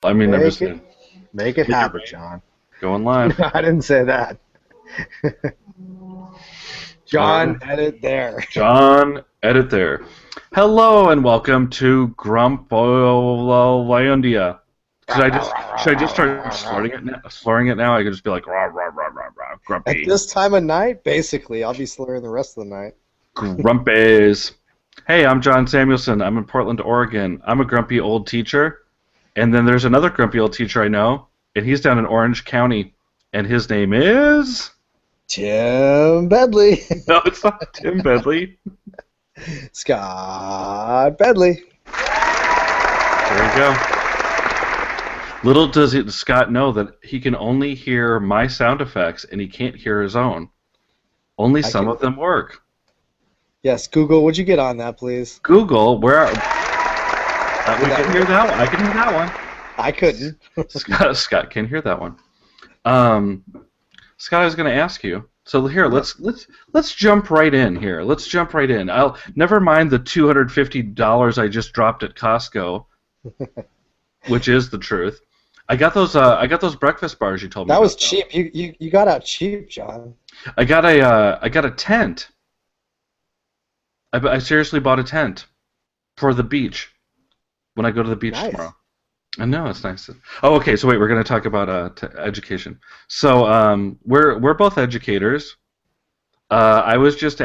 I mean, I'm just Make it hit your happen, brain. John. Going live. I didn't say that. All John, right. edit there. John, edit there. Hello and welcome to Grumpolandia. Should I just start slurring it now? I could just be like rah rah rah rah rah At grumpy this time of night, basically, I'll be slurring the rest of the night. grumpies. Hey, I'm John Samuelson. I'm in Portland, Oregon. I'm a grumpy old teacher, and then there's another grumpy old teacher I know, and he's down in Orange County, and his name is. Tim Bedley. No, it's not Tim Bedley. Scott Bedley. There you go. Little does Scott know that he can only hear my sound effects and he can't hear his own. Only some of them work. Yes, Google, would you get on that, please? Google, we can hear that one. I can hear that one. I couldn't. Scott can hear that one. Scott, I was going to ask you. So here, let's jump right in here. Let's jump right in. I'll never mind the $250 I just dropped at Costco, which is the truth. I got those breakfast bars you told me. That was about, cheap. You got out cheap, John. I got a tent. I seriously bought a tent for the beach when I go to the beach tomorrow. I know, it's nice. Oh, okay. So wait, we're going to talk about education. So we're both educators. I was just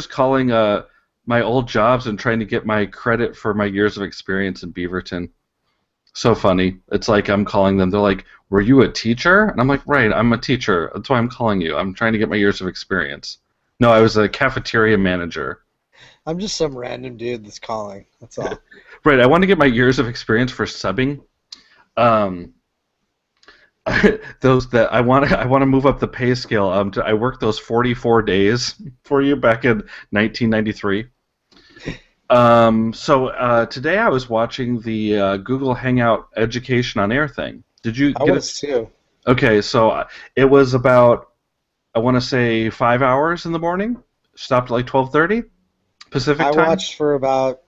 calling my old jobs and trying to get my credit for my years of experience in Beaverton. So funny. It's like I'm calling them. They're like, "Were you a teacher?" And I'm like, "Right, I'm a teacher. That's why I'm calling you. I'm trying to get my years of experience." No, I was a cafeteria manager. I'm just some random dude that's calling. That's all. Right, I want to get my years of experience for subbing. Those that I want to move up the pay scale. I worked those 44 days for you back in 1993. So today I was watching the Google Hangout Education on Air thing. Did you I get was it? too. Okay, so it was about, I want to say 5 hours in the morning. Stopped at like 12:30 Pacific I time. watched for about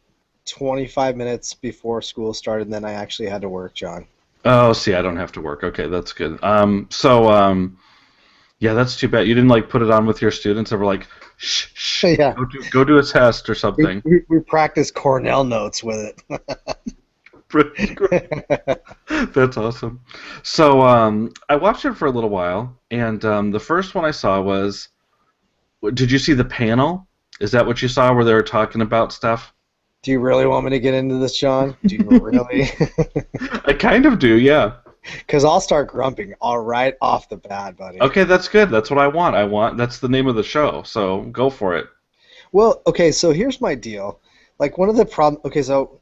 25 minutes before school started, and then I actually had to work, John. Oh, see, I don't have to work. Okay, that's good. Yeah, that's too bad. You didn't like put it on with your students that were like, shh, shh, Yeah. go do a test or something. We practiced Cornell notes with it. That's awesome. So I watched it for a little while, and the first one I saw was, did you see the panel? Is that what you saw where they were talking about stuff? Do you really want me to get into this, John? Do you really? I kind of do, yeah. Because I'll start grumping all right off the bat, buddy. Okay, that's good. That's what I want. That's the name of the show, so go for it. Well, okay, so here's my deal. Like, one of the problems... Okay, so,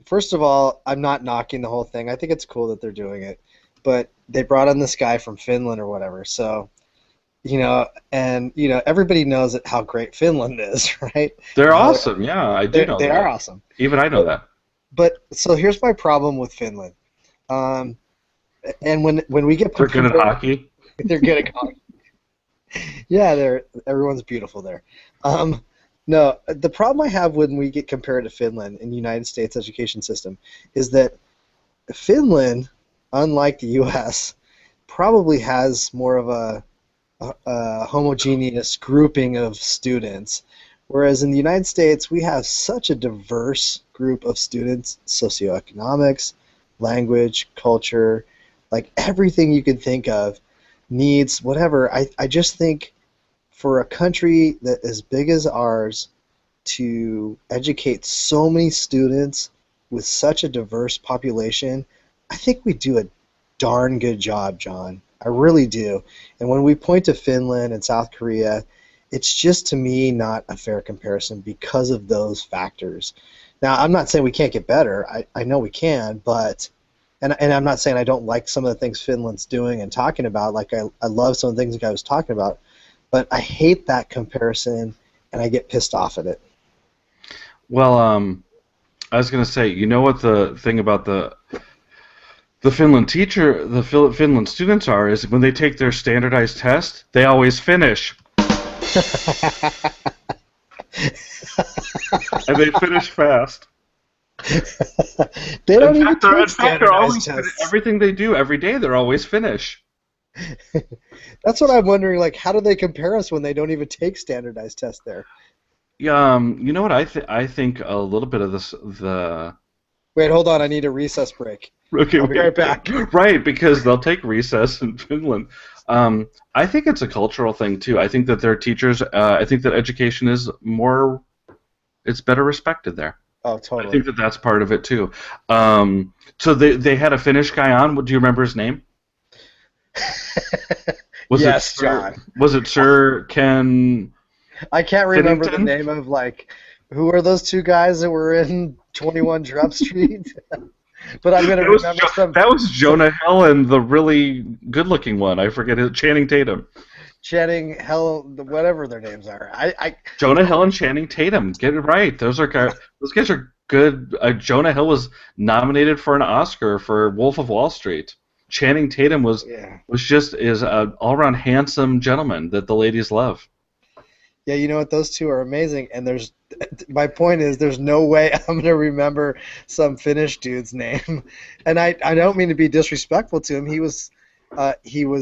first of all, I'm not knocking the whole thing. I think it's cool that they're doing it. But they brought in this guy from Finland or whatever, so... everybody knows how great Finland is, right? They're awesome, yeah, I do know They that. are awesome. Even I know that. But so here's my problem with Finland. And when we get They're good at hockey. they're good at hockey. Yeah, everyone's beautiful there. No, the problem I have when we get compared to Finland in the United States education system is that Finland, unlike the U.S., probably has more of a homogeneous grouping of students, whereas in the United States we have such a diverse group of students, socioeconomics, language, culture, like everything you can think of, needs, whatever. I just think for a country that as big as ours to educate so many students with such a diverse population, I think we do a darn good job, John. I really do. And when we point to Finland and South Korea, it's just, to me, not a fair comparison because of those factors. Now, I'm not saying we can't get better. I know we can, but, and I'm not saying I don't like some of the things Finland's doing and talking about. Like, I love some of the things the guy was talking about, but I hate that comparison, and I get pissed off at it. Well, I was going to say, you know what the thing about the Finland Finland students are is when they take their standardized test, they always finish. And they finish fast. They don't even take In fact, they're standardized always tests. everything they do every day. They're always Finnish. That's what I'm wondering. Like, how do they compare us when they don't even take standardized tests there? Yeah, you know what I think a little bit of this the Wait, hold on. I need a recess break. okay I'll be right back. right because they'll take recess in Finland. I think it's a cultural thing too. I think that their teachers. I think that education is more. It's better respected there. Oh, I think totally. that that's part of it too. So they had a Finnish guy on. Do you remember his name? Was it Yes, Sir? John. Was it Sir Ken I can't remember the Finnington? name of like who are those two guys that were in 21 Drop Street? But I'm gonna remember That was some Jonah Hill and the really good-looking one. I forget it. Channing Tatum. Channing, Hell, whatever their names are. Jonah Hill and Channing Tatum. Get it right. Those guys are good. Jonah Hill was nominated for an Oscar for Wolf of Wall Street. Channing Tatum Yeah. was just is an all-around handsome gentleman that the ladies love. Yeah, you know what? Those two are amazing. And my point is, there's no way I'm gonna remember some Finnish dude's name. And I don't mean to be disrespectful to him. He was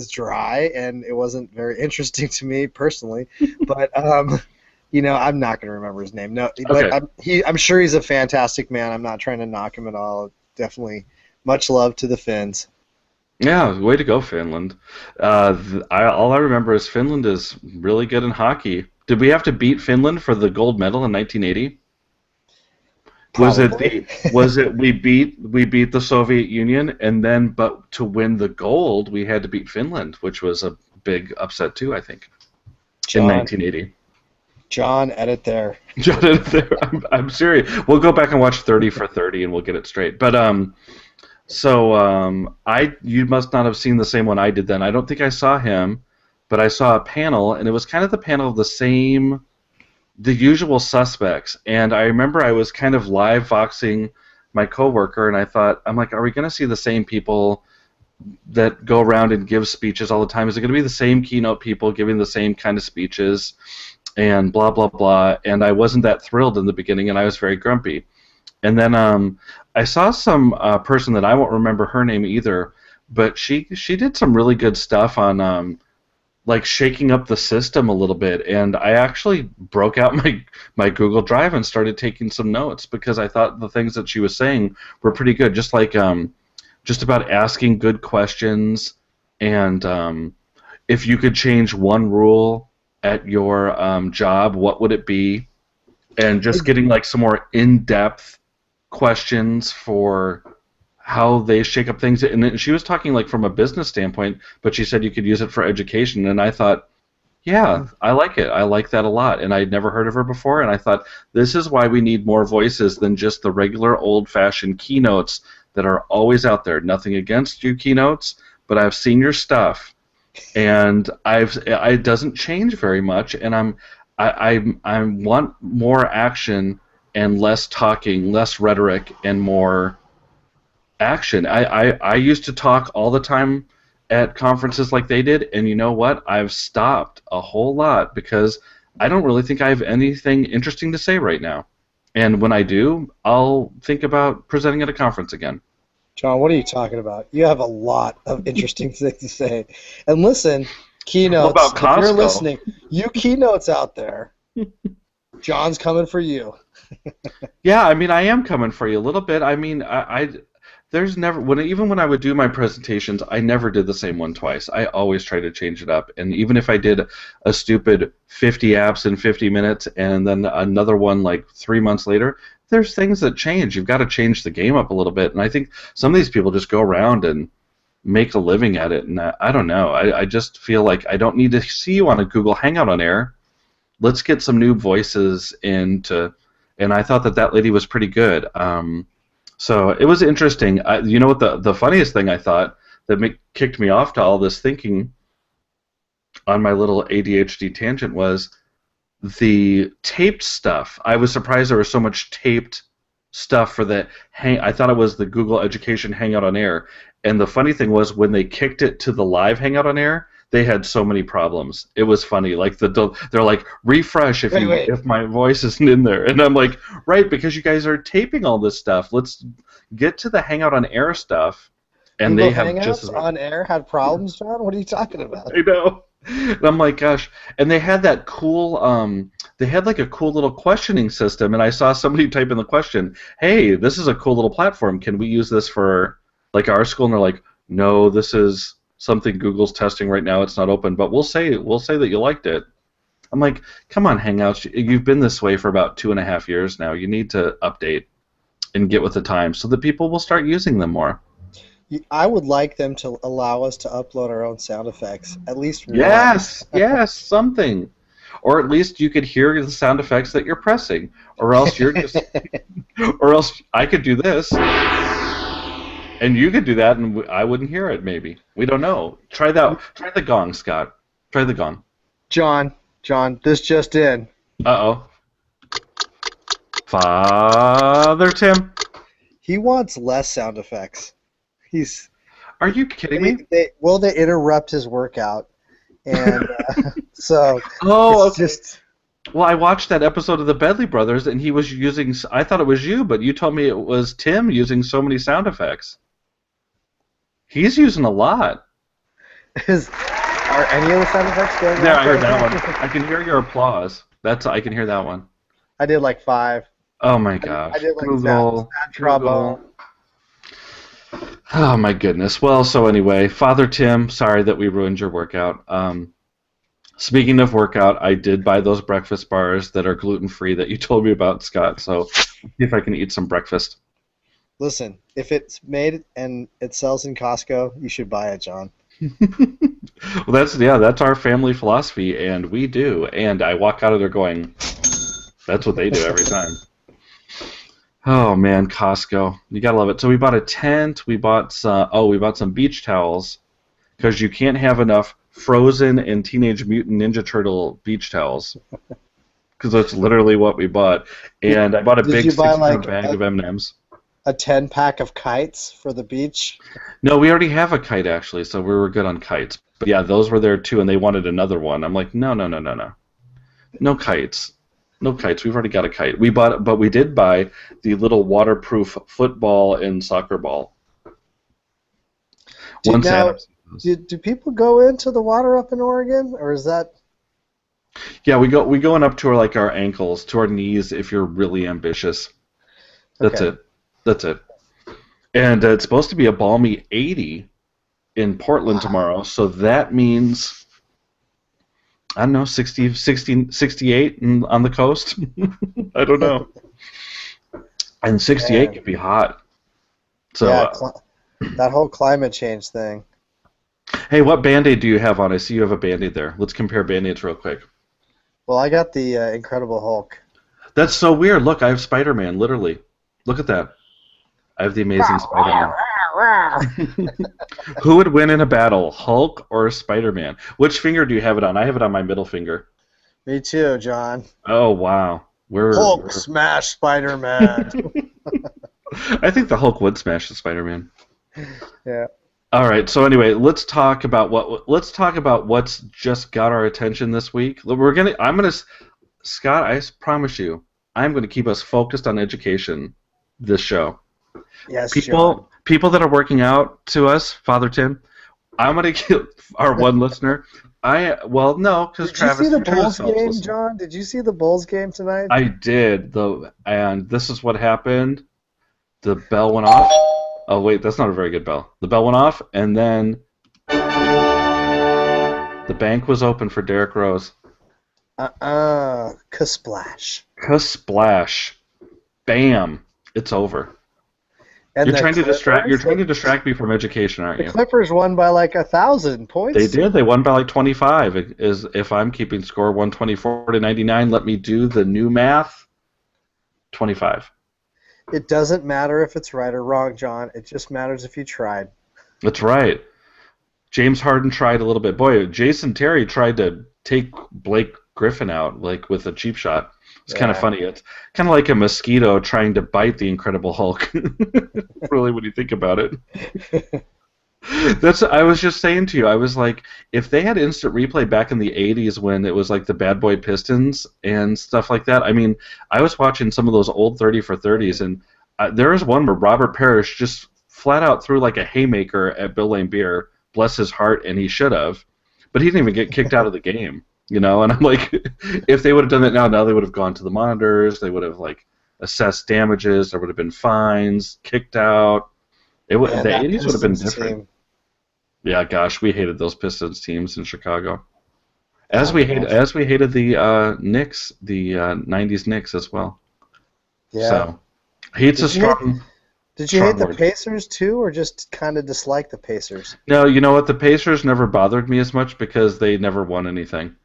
dry, and it wasn't very interesting to me personally. But I'm not gonna remember his name. No, but Okay. I'm sure he's a fantastic man. I'm not trying to knock him at all. Definitely, much love to the Finns. Yeah, way to go, Finland. All I remember is Finland is really good in hockey. Did we have to beat Finland for the gold medal in 1980? Probably. Was it we beat the Soviet Union and then but to win the gold we had to beat Finland, which was a big upset too, I think, in John, 1980. John, edit there. I'm serious. We'll go back and watch 30 for 30 and we'll get it straight. But I you must not have seen the same one I did then. I don't think I saw him, but I saw a panel and it was kind of the panel of the usual suspects. And I remember I was kind of live voxing my coworker, and I'm like, are we going to see the same people that go around and give speeches all the time? Is it going to be the same keynote people giving the same kind of speeches and blah blah blah? And I wasn't that thrilled in the beginning, and I was very grumpy. And then I saw some person that I won't remember her name either, but she did some really good stuff on like shaking up the system a little bit, and I actually broke out my Google Drive and started taking some notes because I thought the things that she was saying were pretty good, just like just about asking good questions, and if you could change one rule at your job, what would it be? And just getting like some more in-depth questions for how they shake up things. And she was talking like from a business standpoint, but she said you could use it for education. And I thought, yeah, I like it. I like that a lot. And I'd never heard of her before. And I thought, this is why we need more voices than just the regular old-fashioned keynotes that are always out there. Nothing against you keynotes, but I've seen your stuff, and it doesn't change very much. And I want more action and less talking, less rhetoric, and more action. I used to talk all the time at conferences like they did, and you know what? I've stopped a whole lot because I don't really think I have anything interesting to say right now. And when I do, I'll think about presenting at a conference again. John, what are you talking about? You have a lot of interesting things to say. And listen, What keynotes, about if you're Costco? listening, you keynotes out there, John's coming for you. Yeah, I mean, I am coming for you a little bit. I mean, there's never even when I would do my presentations, I never did the same one twice. I always try to change it up. And even if I did a stupid 50 apps in 50 minutes and then another one like 3 months later, there's things that change. You've got to change the game up a little bit. And I think some of these people just go around and make a living at it. And I don't know. I just feel like I don't need to see you on a Google Hangout on air. Let's get some new voices into. And I thought that lady was pretty good. So it was interesting. You know what the funniest thing I thought that kicked me off to all this thinking on my little ADHD tangent was the taped stuff. I was surprised there was so much taped stuff for the I thought it was the Google Education Hangout on Air. And the funny thing was when they kicked it to the live Hangout on Air, they had so many problems. It was funny. Like they're like, refresh if my voice isn't in there, and I'm like, right, because you guys are taping all this stuff. Let's get to the Hangout on Air stuff. And they have Hangouts just as on air had problems, John. What are you talking about? I know. And I'm like, gosh. And they had that cool, they had like a cool little questioning system. And I saw somebody type in the question, hey, this is a cool little platform. Can we use this for like our school? And they're like, no, this is something Google's testing right now. It's not open, but we'll say that you liked it. I'm like, come on, Hangouts. You've been this way for about 2.5 years now. You need to update and get with the times so that people will start using them more. I would like them to allow us to upload our own sound effects, at least one. Yes, something. Or at least you could hear the sound effects that you're pressing. Or else you're just or else I could do this and you could do that and I wouldn't hear it maybe. We don't know. Try that. Try the gong, Scott. Try the gong. John, this just in. Uh-oh. Father Tim. He wants less sound effects. Are you kidding me? They interrupt his workout, and so. Oh, okay. Well, I watched that episode of the Bedley Brothers, and he was using. I thought it was you, but you told me it was Tim using so many sound effects. He's using a lot. Are any of the sound effects going? There, I heard that one. I can hear your applause. I can hear that one. I did like 5. Oh my gosh. I did like Google. sad trombone. Oh my goodness. Well, so anyway, Father Tim, sorry that we ruined your workout. Speaking of workout, I did buy those breakfast bars that are gluten-free that you told me about, Scott. So see if I can eat some breakfast. Listen, if it's made and it sells in Costco, you should buy it, John. Well, that's our family philosophy, and we do. And I walk out of there going, that's what they do every time. Oh man, Costco, you gotta love it. So we bought a tent. We bought some beach towels because you can't have enough Frozen and Teenage Mutant Ninja Turtle beach towels because that's literally what we bought. And I bought a big 6-pound bag of M&Ms. A 10-pack of kites for the beach? No, we already have a kite actually, so we were good on kites. But yeah, those were there too, and they wanted another one. I'm like, no, no kites. No kites. We've already got a kite. But we did buy the little waterproof football and soccer ball. Do people go into the water up in Oregon, or is that? Yeah, we go in up to our ankles, to our knees, if you're really ambitious. That's it. And it's supposed to be a balmy 80 in Portland tomorrow, so that means, I don't know, 60, 68 on the coast? I don't know. And 68 could be hot. So yeah, that whole climate change thing. Hey, what Band-Aid do you have on? I see you have a Band-Aid there. Let's compare Band-Aids real quick. Well, I got the Incredible Hulk. That's so weird. Look, I have Spider-Man, literally. Look at that. I have the Amazing Spider-Man. Who would win in a battle, Hulk or Spider-Man? Which finger do you have it on? I have it on my middle finger. Me too, John. Oh, wow. Hulk smash Spider-Man. I think the Hulk would smash the Spider-Man. Yeah. All right. So anyway, let's talk about what's just got our attention this week. Scott, I promise you, I'm going to keep us focused on education this show. Yes, people that are working out to us, Father Tim, I'm going to give our one listener. Because Travis. Did you see the Bulls game, John? Did you see the Bulls game tonight? I did, and this is what happened. The bell went off. Oh wait, that's not a very good bell. The bell went off, and then the bank was open for Derrick Rose. Kasplash. Kasplash. Bam. It's over. And You're trying to distract me from education, aren't you? The Clippers won by 1,000 points. They did. They won by 25. If I'm keeping score 124-99, let me do the new math. 25. It doesn't matter if it's right or wrong, John. It just matters if you tried. That's right. James Harden tried a little bit. Boy, Jason Terry tried to take Blake Griffin out with a cheap shot. It's kind of funny. It's kind of like a mosquito trying to bite the Incredible Hulk. Really, when you think about it. I was just saying to you, I was like, if they had instant replay back in the 80s when it was like the Bad Boy Pistons and stuff like that, I mean, I was watching some of those old 30 for 30s, and there was one where Robert Parrish just flat out threw like a haymaker at Bill Laimbeer, bless his heart, and he should have, but he didn't even get kicked out of the game, you know, and I'm like, if they would have done that now they would have gone to the monitors, they would have like assessed damages, there would have been fines, kicked out. Man, The that 80s would have been Pistons different. team. Yeah, gosh, we hated those Pistons teams in Chicago. Oh gosh. As we hated the Knicks, the '90s Knicks as well. Yeah. So hate's a Did you hate did you hate strong the word. Pacers too, or just kind of dislike the Pacers? No, you know what? The Pacers never bothered me as much because they never won anything.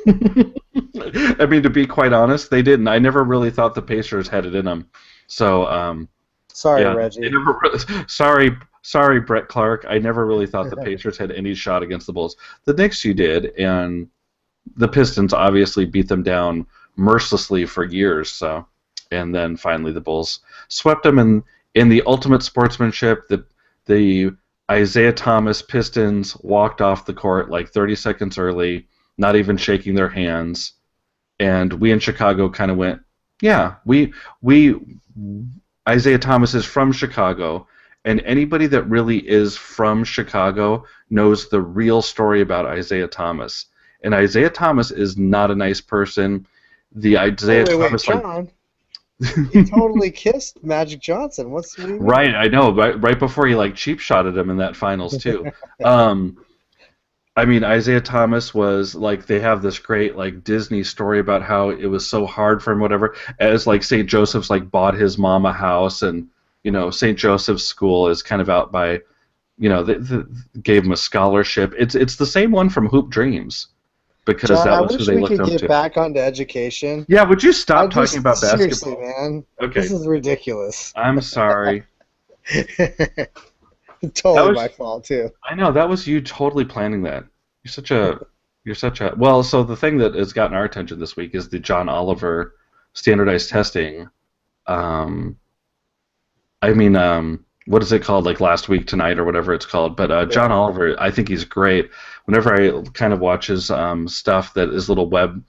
I mean, to be quite honest, they didn't. I never really thought the Pacers had it in them. So Sorry, yeah, they Reggie. never. Sorry, Brett Clark. I never really thought the Pacers had any shot against the Bulls. The Knicks, you did, and the Pistons obviously beat them down mercilessly for years. So, and then finally the Bulls swept them in the ultimate sportsmanship. The Isaiah Thomas Pistons walked off the court like 30 seconds early, not even shaking their hands, and we in Chicago kind of went, yeah, we Isaiah Thomas is from Chicago. And anybody that really is from Chicago knows the real story about Isaiah Thomas. And Isaiah Thomas is not a nice person. The Isaiah Wait, Thomas, like, John. He totally kissed Magic Johnson. What do you mean? right, I know, right before he like cheap shotted him in that finals too. I mean, Isaiah Thomas was like, they have this great like Disney story about how it was so hard for him, whatever. As like St. Joseph's like bought his mom a house, and St. Joseph's School is kind of out by, they gave him a scholarship. It's the same one from Hoop Dreams, because John, that I was who wish they we looked could up get to. back onto education. Yeah, would you I stop talking just about seriously, basketball? man, Okay, this is ridiculous. I'm sorry. That Totally was my fault too. I know that was you totally planning that. You're such a well. So the thing that has gotten our attention this week is the John Oliver standardized testing. Um, I mean, what is it called? Like last week tonight or whatever it's called. But Yeah. John Oliver, I think he's great. Whenever I kind of watch his stuff, that his little web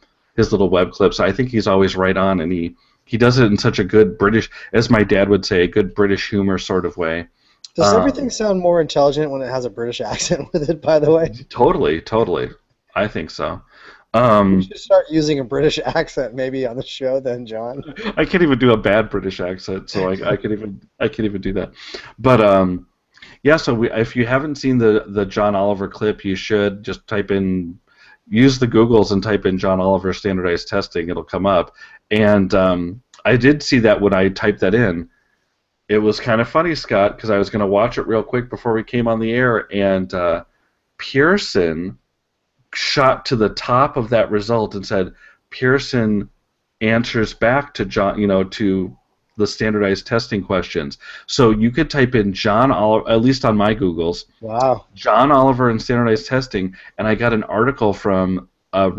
clips, I think he's always right on, and he does it in such a good British, as my dad would say, a good British humor sort of way. Does everything Um, sound more intelligent when it has a British accent with it, by the way? totally, I think so. We Um, should start using a British accent maybe on the show then, John. I can't even do a bad British accent, so I can even do that. But yeah. So if you haven't seen the John Oliver clip, you should just use the Googles and type in John Oliver standardized testing. It'll come up. And I did see that when I typed that in. It was kind of funny, Scott, because I was going to watch it real quick before we came on the air, and Pearson shot to the top of that result and said Pearson answers back to John, to the standardized testing questions. So you could type in John Oliver, at least on my Googles, Wow. John Oliver and standardized testing, and I got an article from a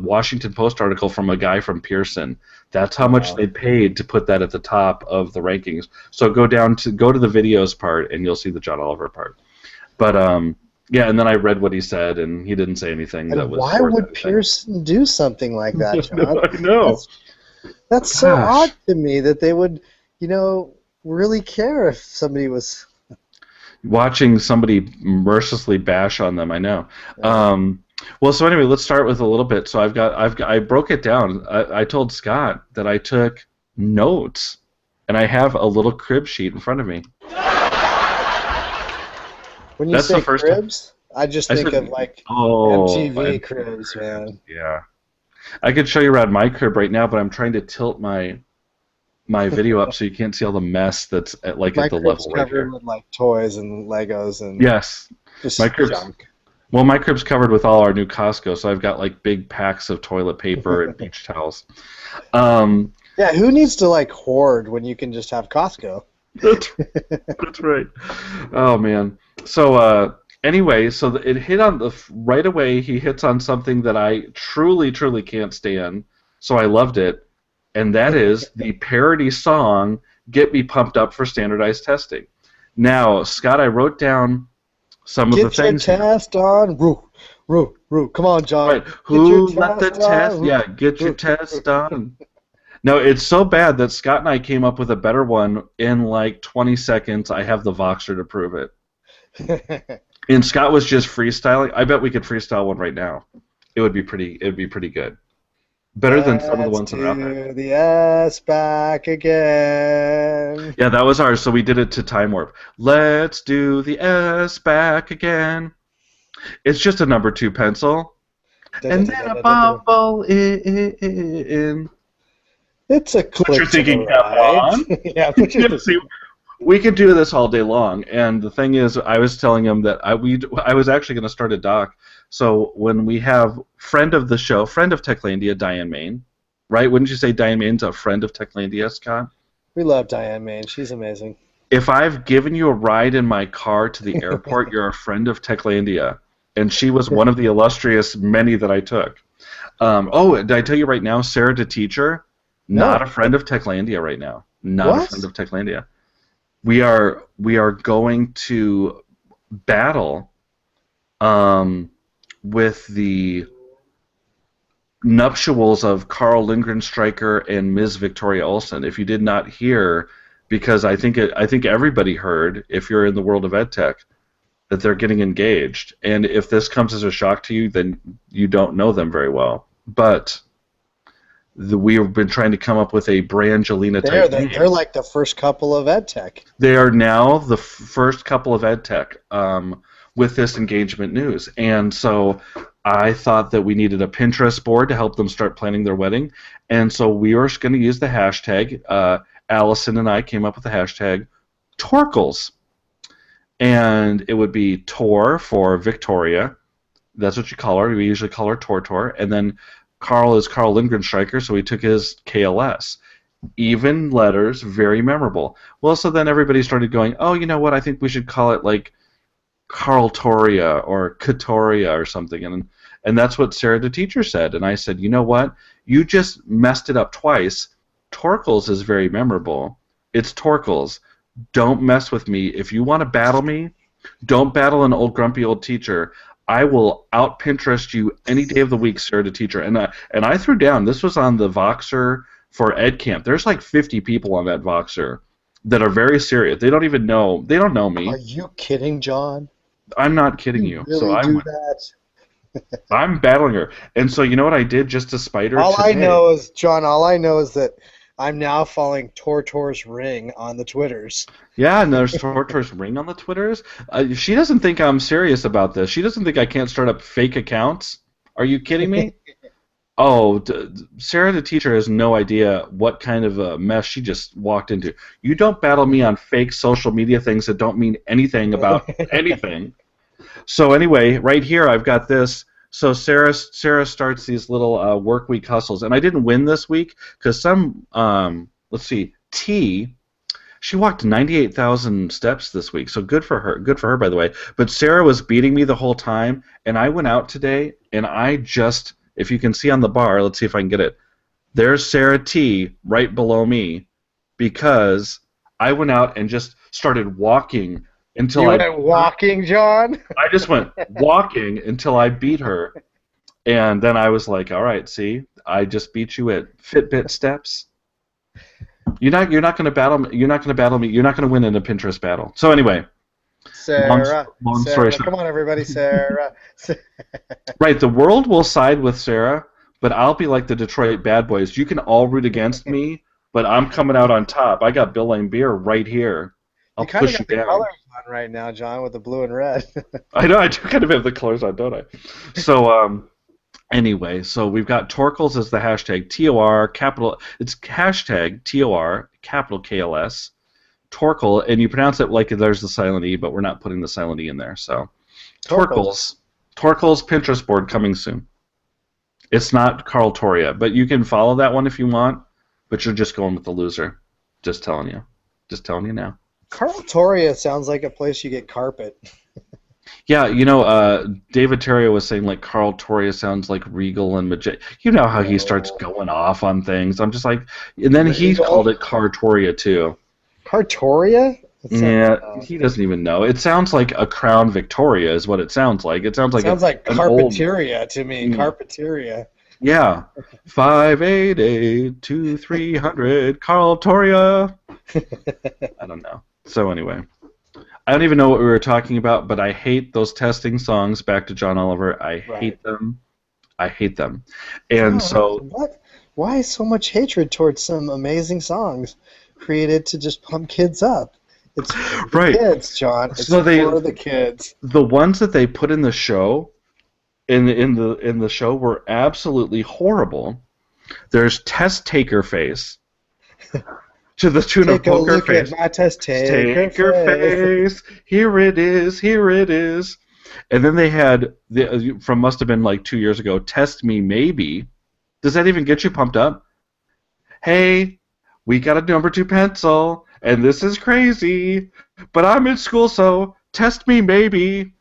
Washington Post article from a guy from Pearson. That's how much Wow. they paid to put that at the top of the rankings. So go to the videos part, and you'll see the John Oliver part. But yeah, and then I read what he said, and he didn't say anything that And was why worth would anything. Pearson do something like that, John? I know. That's so Gosh. odd to me that they would, really care if somebody was. Watching somebody mercilessly bash on them, I know. Well, so anyway, let's start with a little bit. So I broke it down. I told Scott that I took notes, and I have a little crib sheet in front of me. When you That's say the first time. cribs, I just I think said- of like Oh, MTV cribs, man. yeah. I could show you around my crib right now, but I'm trying to tilt my video up so you can't see all the mess that's at My the crib's level right covered here. with like toys and Legos and Yes. just My crib's junk. Well, my crib's covered with all our new Costco, so I've got like big packs of toilet paper and beach towels. Um, Yeah, who needs to like hoard when you can just have Costco? that's right. Oh man. So anyway, so it hit on right away. He hits on something that I truly can't stand. So I loved it, and that is the parody song "Get Me Pumped Up for Standardized Testing." Now, Scott, I wrote down some of the things. Get your test on. Roo. Come on, John. Right. Who let the test? Yeah, get your test on. No, it's so bad that Scott and I came up with a better one in like 20 seconds. I have the Voxer to prove it. And Scott was just freestyling. I bet we could freestyle one right now. It would be pretty good. Better than some of the ones that are out there. The S back again. Yeah, that was ours, so we did it to Time Warp. Let's do the S back again. It's just a number 2 pencil. And then a bubble in. It's a click. What you're thinking, Teflon? Yeah, see, we could do this all day long. And the thing is, I was telling him that I was actually going to start a doc. So when we have friend of the show, friend of Techlandia, Diane Main, right? Wouldn't you say Diane Main's a friend of Techlandia, Scott? We love Diane Main. She's amazing. If I've given you a ride in my car to the airport, you're a friend of Techlandia. And she was one of the illustrious many that I took. Did I tell you right now, Sarah the teacher? Not a friend of Techlandia right now. Not a friend of Techlandia. We are going to battle with the nuptials of Carl Lindgren Stryker and Ms. Victoria Olsen. If you did not hear, because I think everybody heard, if you're in the world of EdTech, that they're getting engaged. And if this comes as a shock to you, then you don't know them very well. But we have been trying to come up with a Brangelina type name. They're like the first couple of EdTech. They are now the first couple of EdTech with this engagement news. And so I thought that we needed a Pinterest board to help them start planning their wedding. And so we were going to use the hashtag. Allison and I came up with the hashtag Torkles. And it would be Tor for Victoria. That's what you call her. We usually call her Tor. And then Carl is Carl Lindgren Stryker, so we took his KLS. Even letters, very memorable. Well, so then everybody started going, oh, you know what, I think we should call it like Carl Toria or Katoria or something. And that's what Sarah the teacher said. And I said, you know what, you just messed it up twice. Torkles is very memorable. It's Torkles. Don't mess with me. If you want to battle me, don't battle an old grumpy old teacher. I will out Pinterest you any day of the week, Sarah the teacher. And I threw down. This was on the Voxer for EdCamp. There's like 50 people on that Voxer that are very serious. They don't even know. They don't know me. Are you kidding, John? I'm not kidding you. Really so that? I'm battling her. And so you know what I did just to spite her? All I know is that I'm now following Tortor's Ring on the Twitters. Yeah, and there's Tortor's Ring on the Twitters. She doesn't think I'm serious about this. She doesn't think I can't start up fake accounts. Are you kidding me? Sarah the teacher has no idea what kind of a mess she just walked into. You don't battle me on fake social media things that don't mean anything about anything. So anyway, right here I've got this. So Sarah starts these little work week hustles, and I didn't win this week because T, she walked 98,000 steps this week, so good for her. Good for her, by the way. But Sarah was beating me the whole time, and I went out today, and I just, if you can see on the bar, let's see if I can get it. There's Sarah T right below me because I went out and just started walking until you went walking, John? I just went walking until I beat her, and then I was like, "All right, see, I just beat you at Fitbit steps. You're not going to battle me. You're not going to battle me. You're not going to win in a Pinterest battle." So anyway, Sarah, long story short. Come on, everybody, Sarah. Right, the world will side with Sarah, but I'll be like the Detroit Bad Boys. You can all root against me, but I'm coming out on top. I got Bill Laimbeer right here. I'll push you down. Colors on right now, John, with the blue and red. I know, I do kind of have the colors on, don't I? So, anyway, so we've got Torkles as the hashtag, T-O-R, capital, it's hashtag T-O-R, capital K-L-S, Torkle, and you pronounce it like there's the silent E, but we're not putting the silent E in there, so. Torkles Pinterest board coming soon. It's not Carl Toria, but you can follow that one if you want, but you're just going with the loser. Just telling you. Just telling you now. Carl Toria sounds like a place you get carpet. Yeah, you know, David Terrio was saying like Carl Toria sounds like regal and majestic. You know how he starts going off on things. I'm just like, and then he called it Cartoria too. Cartoria? Yeah, he doesn't even know. It sounds like a Crown Victoria is what it sounds like. It sounds like sounds like an old. Carpeteria to me. Carpeteria. Yeah, 588-2300 Carl Toria. I don't know. So anyway, I don't even know what we were talking about, but I hate those testing songs. Back to John Oliver. I hate them. I hate them. And so what? Why so much hatred towards some amazing songs created to just pump kids up? It's for the kids, John. It's for the kids. The ones that they put in the show, in the show, were absolutely horrible. There's Test Taker Face. To the tune of Poker Face. At my Test Taker face. Here it is. Here it is. And then they had from must have been like 2 years ago. Test Me Maybe. Does that even get you pumped up? Hey, we got a number 2 pencil, and this is crazy, but I'm in school, so test me maybe.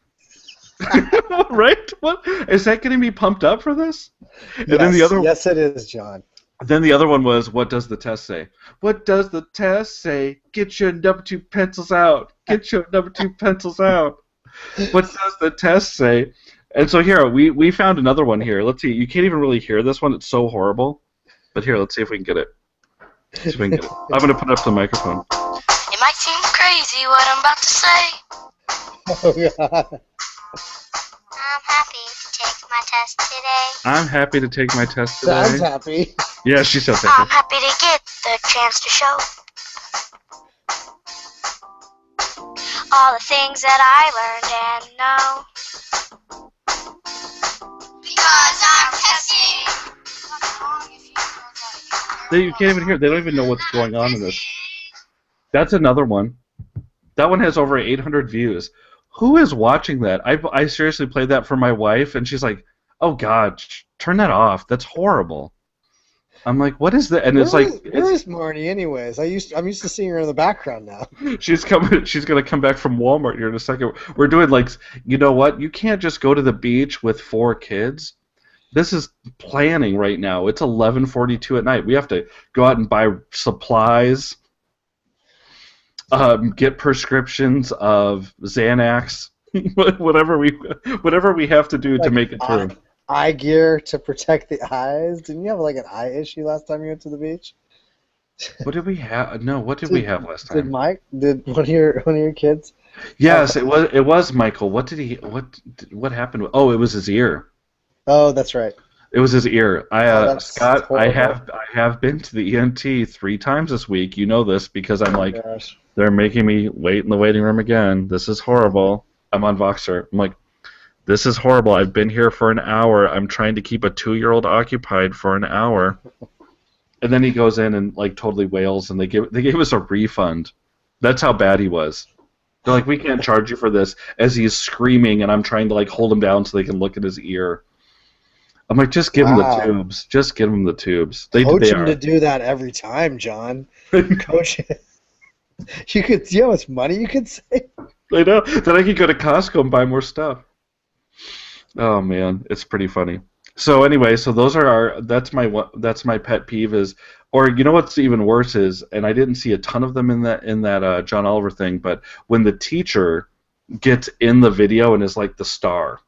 Right? What is that getting me pumped up for this? And yes, then the other yes, it is, John. Then the other one was, what does the test say? What does the test say? Get your number 2 pencils out. Get your number 2 pencils out. What does the test say? And so here, we found another one here. Let's see. You can't even really hear this one. It's so horrible. But here, let's see if we can get it. See if we can get it. I'm going to put it up to the microphone. It might seem crazy what I'm about to say. Oh, God. I'm happy to take my test today. I'm happy to take my test today. Sounds happy. Yeah, she says happy. I'm happy to get the chance to show all the things that I learned and know. Because I'm testing. You can't even hear. They don't even know what's going on in this. That's another one. That one has over 800 views. Who is watching that? I seriously played that for my wife, and she's like, "Oh God, turn that off. That's horrible." I'm like, "What is that?" And it's like, where is Marnie, anyways? I'm used to seeing her in the background now. She's coming. She's gonna come back from Walmart here in a second. We're doing like, you know what? You can't just go to the beach with 4 kids. This is planning right now. It's 11:42 at night. We have to go out and buy supplies, get prescriptions of Xanax, whatever we have to do to make it through. Eye gear to protect the eyes. Didn't you have like an eye issue last time you went to the beach? What did we have? No, what did we have last time? Did one of your kids? Yes, it was Michael. What happened? Oh, it was his ear. Oh, that's right. It was his ear. Scott, horrible. I have been to the ENT 3 times this week. You know this because I'm like, they're making me wait in the waiting room again. This is horrible. I'm on Voxer. I'm like, this is horrible. I've been here for an hour. I'm trying to keep a 2-year-old occupied for an hour. And then he goes in and like totally wails, and they gave us a refund. That's how bad he was. They're like, we can't charge you for this, as he's screaming, and I'm trying to like hold him down so they can look at his ear. I'm like, just give him the tubes. Just give him the tubes. Coach him to do that every time, John. Coach. You know how much money you could save? I know. Then I could go to Costco and buy more stuff. Oh man, it's pretty funny. So anyway, those are that's my pet peeve is, or you know what's even worse is, and I didn't see a ton of them in that John Oliver thing, but when the teacher gets in the video and is like the star.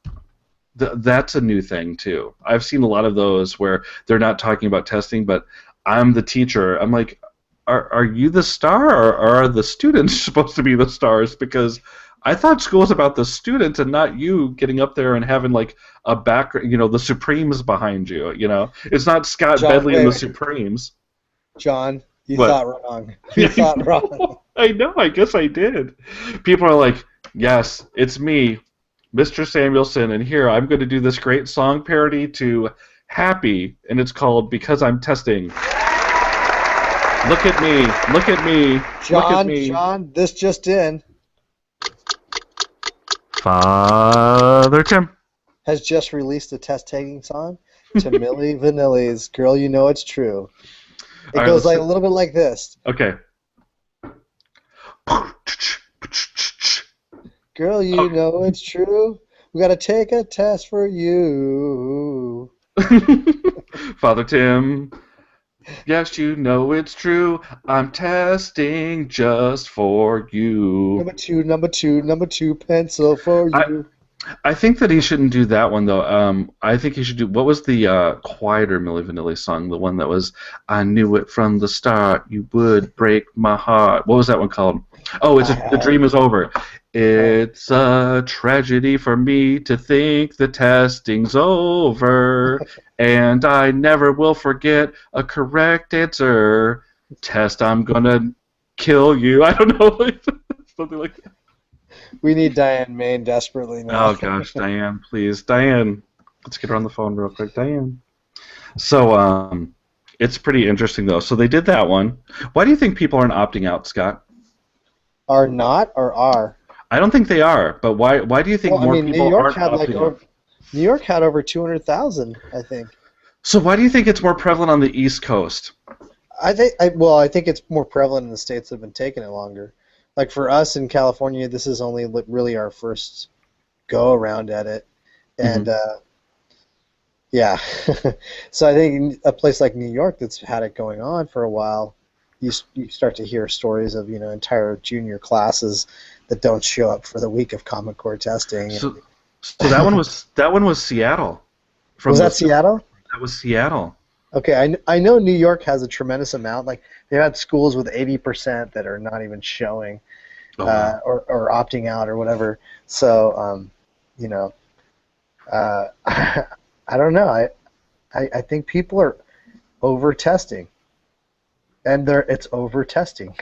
That's a new thing too. I've seen a lot of those where they're not talking about testing, but I'm the teacher. I'm like, are you the star, or are the students supposed to be the stars? Because I thought school was about the students and not you getting up there and having like a background, the Supremes behind you. It's not Scott Bedley and the Supremes. John, you thought wrong. You thought wrong. I know. I guess I did. People are like, yes, it's me, Mr. Samuelson, and here I'm going to do this great song parody to Happy, and it's called Because I'm Testing. Look at me. Look at me. John, look at me. John, this just in. Father Tim has just released a test-taking song to Milli Vanilli's Girl You Know It's True. It goes like a little bit like this. Okay. Girl, you know it's true. We gotta take a test for you. Father Tim Yes, you know it's true. I'm testing just for you. Number two, number two pencil for I you. I think that he shouldn't do that one though. I think he should do what was the quieter Milli Vanilli song? The one that was I knew it from the start. You would break my heart. What was that one called? Oh, it's The I, Dream Is Over. oh, It's a tragedy for me to think the testing's over, and I never will forget a correct answer. Test, I'm gonna kill you. I don't know, something like that. we need Diane Main desperately now. Oh gosh, Diane, please, Diane, let's get her on the phone real quick, Diane. So, it's pretty interesting though. So they did that one. Why do you think people aren't opting out, Scott? Are not or are? I don't think they are, but why do you think Well, I more mean, people aren't opting out? New York had over 200,000, I think. So why do you think it's more prevalent on the East Coast? I think it's more prevalent in the states that have been taking it longer. Like for us in California, this is only really our first go around at it, Hmm. and yeah. So I think a place like New York that's had it going on for a while, you start to hear stories of entire junior classes that don't show up for the week of Common Core testing. So, so that one was Seattle. From Was the that Seattle? That was Seattle. Okay, I know New York has a tremendous amount. Like they've had schools with 80% that are not even showing, Oh wow. or opting out or whatever. So you know, I don't know. I think people are over testing, and it's over testing.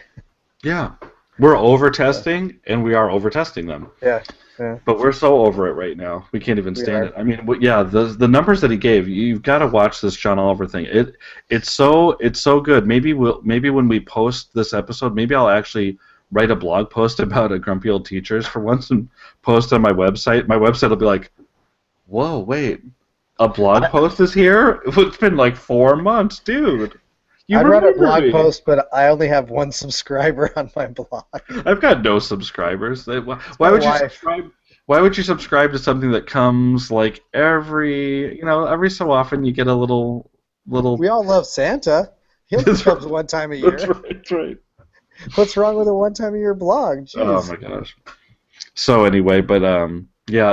Yeah. We're over testing, and we are over testing them. Yeah, yeah, But we're so over it right now. We can't even we stand are. it. I mean, yeah, the numbers that he gave, you've got to watch this John Oliver thing. It's so good. Maybe when we post this episode, maybe I'll actually write a blog post about a grumpy old teachers for once and post on my website. My website will be like, "Whoa, wait, a blog I, post is here? It's been like 4 months, dude. You I'd write a remember blog me? post, but I only have one subscriber on my blog. I've got no subscribers. It's Why my would you wife. subscribe? Why would you subscribe to something that comes like every so often you get a little. We all love Santa. He only That's right. comes one time a That's year. right. That's right. What's wrong with a one time a year blog? Oh Jeez. my gosh. So anyway, but yeah,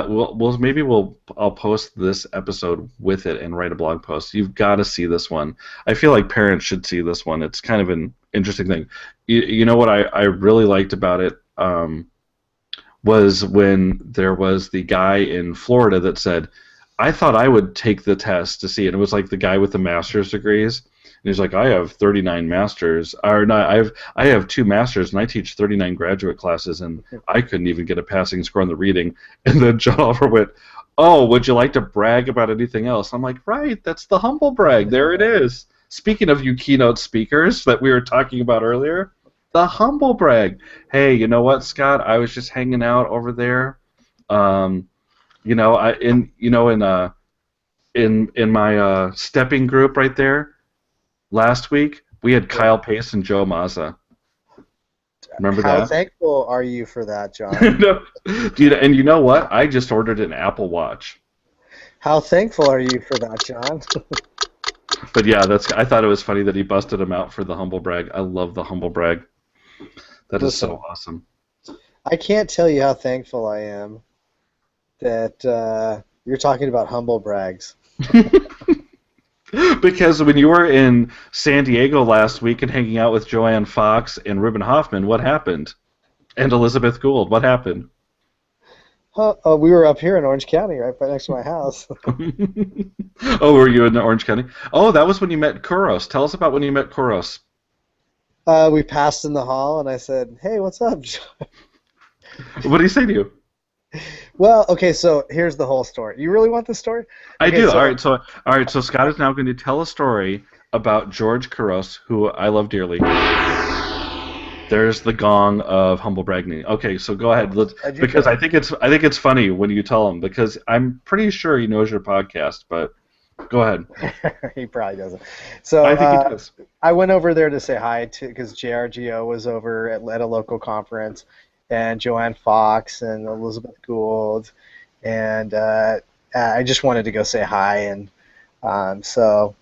I'll post this episode with it and write a blog post. You've got to see this one. I feel like parents should see this one. It's kind of an interesting thing. You know what I really liked about it was when there was the guy in Florida that said, I thought I would take the test to see it. It was like the guy with the master's degrees. And he's like, I have 39 masters, or not, I have two masters, and I teach 39 graduate classes, and I couldn't even get a passing score on the reading. And then John Oliver went, oh, would you like to brag about anything else? I'm like, right, that's the humble brag. There it is. Speaking of you keynote speakers that we were talking about earlier, the humble brag. Hey, you know what, Scott? I was just hanging out over there. Um, in my stepping group right there last week, we had Yeah. Kyle Pace and Joe Mazza. Remember How that? thankful are you for that, John? No. And you know what? I just ordered an Apple Watch. How thankful are you for that, John? But yeah, I thought it was funny that he busted him out for the humble brag. I love the humble brag. That is Listen, so awesome. I can't tell you how thankful I am that you're talking about humble brags. Because when you were in San Diego last week and hanging out with Joanne Fox and Ruben Hoffman, what happened? And Elizabeth Gould, what happened? We were up here in Orange County, right next to my house. Oh, were you in Orange County? Oh, that was when you met Kuros. Tell us about when you met Kuros. We passed in the hall, and I said, "Hey, what's up, John?" What did he say to you? Well, okay, so here's the whole story. You really want the story? I Okay, do. so All right. So Scott is now going to tell a story about George Kuros, who I love dearly. There's the gong of humble bragging. Okay, so go ahead. Because okay. I think it's funny when you tell him, because I'm pretty sure he knows your podcast. But go ahead. He probably doesn't. So I think he does. I went over there to say hi to because JRGO was over at a local conference, and Joanne Fox and Elizabeth Gould, and I just wanted to go say hi, and so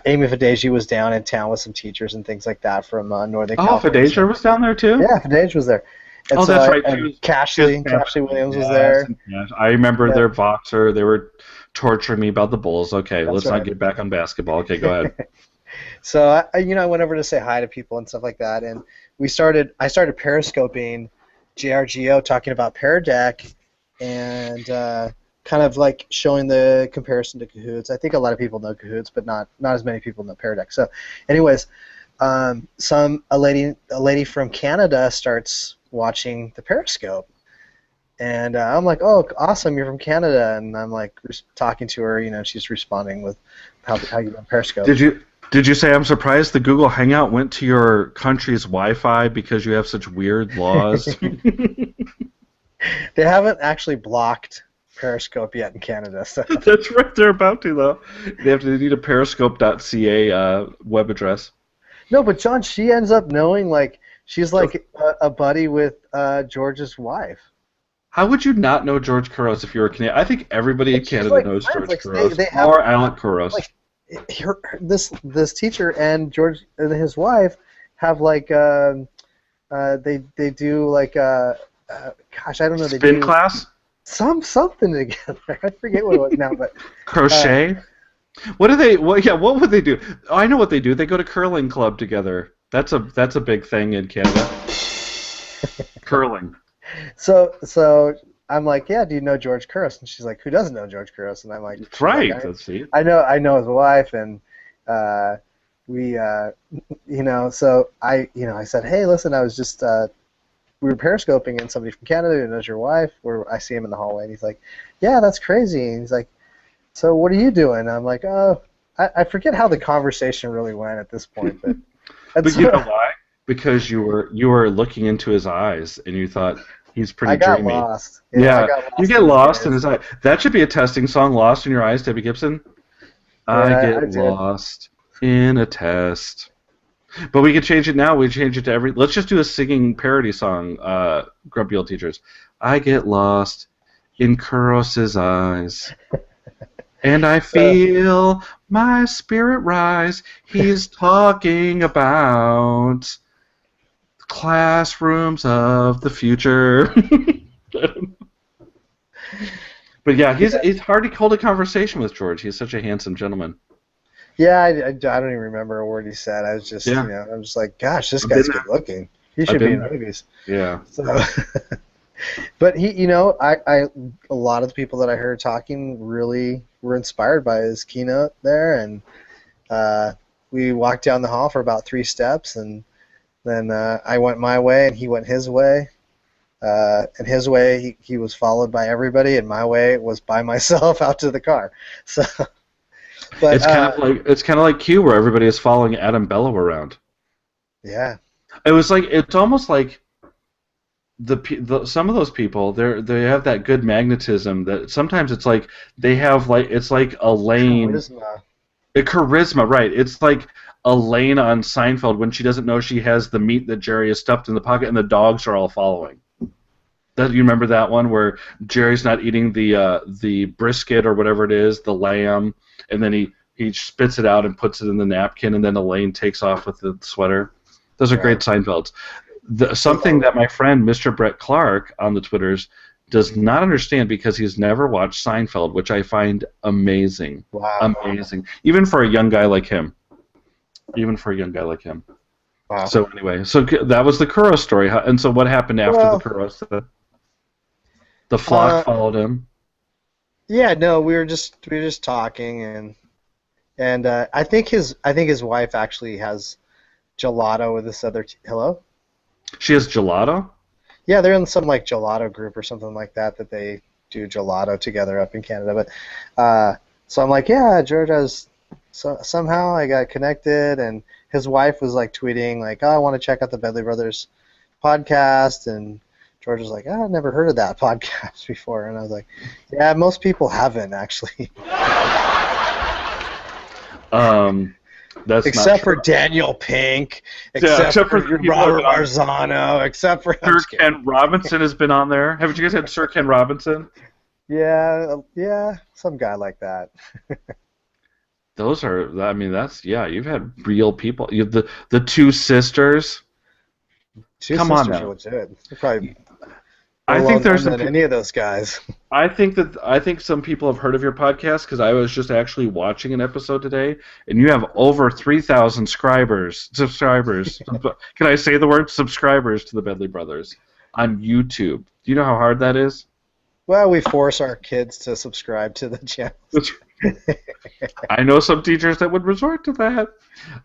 Amy Fadege was down in town with some teachers and things like that from Northern Oh, California. Fadege was down there too? Yeah, Fadege was there. And Oh, so that's right. And Cashley Williams was Yes, there. yes. I remember Yeah. their Voxer. They were torturing me about the Bulls. Okay, That's let's right. not get back on basketball. Okay, go ahead. So I went over to say hi to people and stuff like that, and I started periscoping JRGO talking about Pear Deck, and kind of like showing the comparison to Cahoots. I think a lot of people know Cahoots, but not as many people know Pear Deck. So, anyways, a lady from Canada starts watching the Periscope, and I'm like, oh, awesome, you're from Canada, and I'm like talking to her, and she's responding with how you run Periscope. Did you say I'm surprised the Google Hangout went to your country's Wi-Fi because you have such weird laws? They haven't actually blocked Periscope yet in Canada. So. That's right, they're about to though. They need a periscope.ca web address. No, but John, she ends up knowing, like, she's like a buddy with George's wife. How would you not know George Couros if you were Canadian? I think everybody in Canada knows George Couros. They have, or Alec Couros. Like, this teacher and George and his wife have like they do like gosh, I don't know, they spin do class? Something together. I forget what it was now, but crochet. What do they? What would they do? Oh, I know what they do. They go to curling club together. That's a big thing in Canada. Curling. So I'm like, yeah, do you know George Couros? And she's like, who doesn't know George Couros? And I'm like, that's right. Like, Let's see. I know his wife, and we so I said, hey, listen, I was just we were periscoping, and somebody from Canada who knows your wife, or I see him in the hallway, and he's like, yeah, that's crazy. And he's like, so what are you doing? And I'm like, oh, I forget how the conversation really went at this point, but you know why? Because you were looking into his eyes, and you thought he's pretty dreamy. Lost. Yeah, I got lost. You get lost in his eye. That should be a testing song, "Lost in Your Eyes," Debbie Gibson. I get lost in a test. But we could change it now. We change it to let's just do a singing parody song, Grumpy Old Teachers. I get lost in Couros' eyes. And I feel my spirit rise. He's talking about classrooms of the future. But yeah, it's hard to hold a conversation with George. He's such a handsome gentleman. Yeah, I don't even remember a word he said. I was just, I'm just like, gosh, this guy's good looking. He should be in movies. Yeah. So, but he, a lot of the people that I heard talking really were inspired by his keynote there, and we walked down the hall for about 3 steps, and then I went my way, and he went his way. And his way, he was followed by everybody, and my way was by myself out to the car. So. But, it's kind of like Q, where everybody is following Adam Bellow around. Yeah. It's almost like some of those people they have that good magnetism that sometimes it's like they have it's like Elaine. Charisma, right? It's like Elaine on Seinfeld when she doesn't know she has the meat that Jerry has stuffed in the pocket, and the dogs are all following. You remember that one where Jerry's not eating the brisket or whatever it is, the lamb, and then he spits it out and puts it in the napkin, and then Elaine takes off with the sweater. Those are great Seinfelds. Something that my friend Mr. Brett Clark on the Twitters does not understand because he's never watched Seinfeld, which I find amazing. Wow. Amazing. Even for a young guy like him. Wow. So anyway, that was the Couros story. And so what happened after the Couros? The flock followed him. Yeah, no, we were just talking, and I think his wife actually has gelato with this other. Hello? She has gelato? Yeah, they're in some like gelato group or something like that they do gelato together up in Canada. But so I'm like, yeah, George has. So somehow I got connected, and his wife was like tweeting like, oh, I want to check out the Bedley Brothers podcast, and George was like, oh, I've never heard of that podcast before, and I was like, yeah, most people haven't actually. That's except for Daniel Pink, except for Robert Marzano, except for Sir Ken Robinson has been on there. Haven't you guys had Sir Ken Robinson? Yeah, some guy like that. Those are, I mean, that's, yeah, you've had real people. You have the two sisters. Two Come on sisters are now. legit. They're probably I more think well there's known some. than any of those guys. I think some people have heard of your podcast because I was just actually watching an episode today, and you have over 3,000 subscribers. Can I say the word subscribers to the Bedley Brothers on YouTube? Do you know how hard that is? Well, we force our kids to subscribe to the channel. I know some teachers that would resort to that.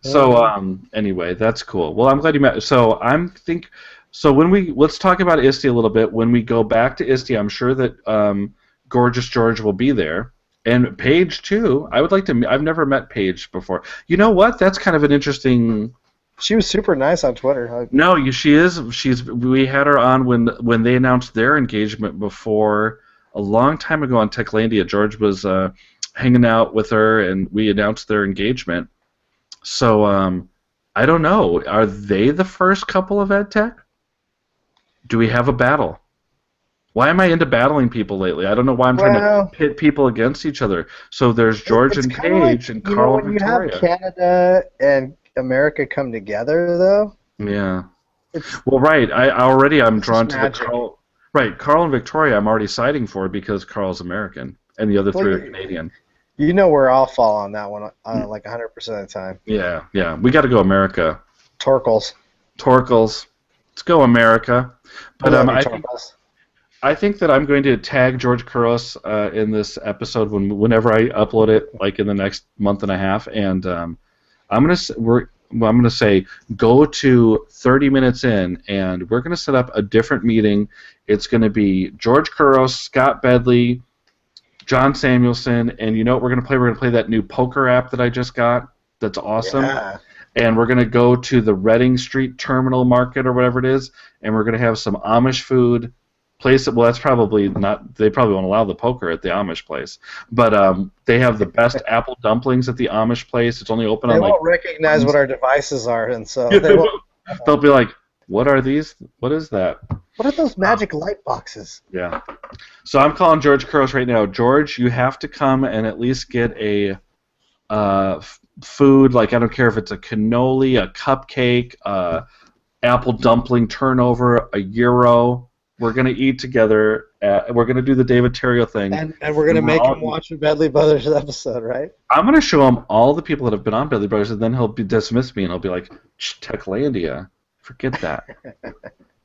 So anyway, that's cool. Well, I'm glad you met. So let's talk about ISTE a little bit. When we go back to ISTE, I'm sure that Gorgeous George will be there, and Paige too. I would like to. I've never met Paige before. You know what? That's kind of an interesting. She was super nice on Twitter. No, she is. We had her on when they announced their engagement before a long time ago on Techlandia. George was hanging out with her, and we announced their engagement. So I don't know. Are they the first couple of EdTech? Do we have a battle? Why am I into battling people lately? I don't know why I'm trying to pit people against each other. So there's George and Paige and Carl and Victoria. When you have Canada and America come together, though. Yeah. Well, right. I'm drawn to magic. the Carl. Right, Carl and Victoria. I'm already siding for because Carl's American and the other three are Canadian. You know where I'll fall on that one, like 100% of the time. Yeah. We got to go America. Torkels. Let's go America. But I think that I'm going to tag George Couros in this episode whenever I upload it, like in the next month and a half, and I'm gonna say go to 30 minutes in, and we're gonna set up a different meeting. It's gonna be George Couros, Scott Bedley, John Samuelson, and you know what we're gonna play? We're gonna play that new poker app that I just got. That's awesome. Yeah. And we're going to go to the Reading Street Terminal Market or whatever it is, and we're going to have some Amish food. Well, that's probably not. They probably won't allow the poker at the Amish place, but they have the best apple dumplings at the Amish place. It's only open on like. They won't recognize what our devices are, and so they'll be like, "What are these? What is that? What are those magic light boxes?" Yeah. So I'm calling George Couros right now. George, you have to come and at least get a. Food, like I don't care if it's a cannoli, a cupcake, apple dumpling turnover, a gyro. We're gonna eat together. We're gonna do the David Terrio thing, and we're gonna make him watch a Bedley Brothers episode, right? I'm gonna show him all the people that have been on Bedley Brothers, and then he'll dismiss me, and he'll be like, "Techlandia, forget that."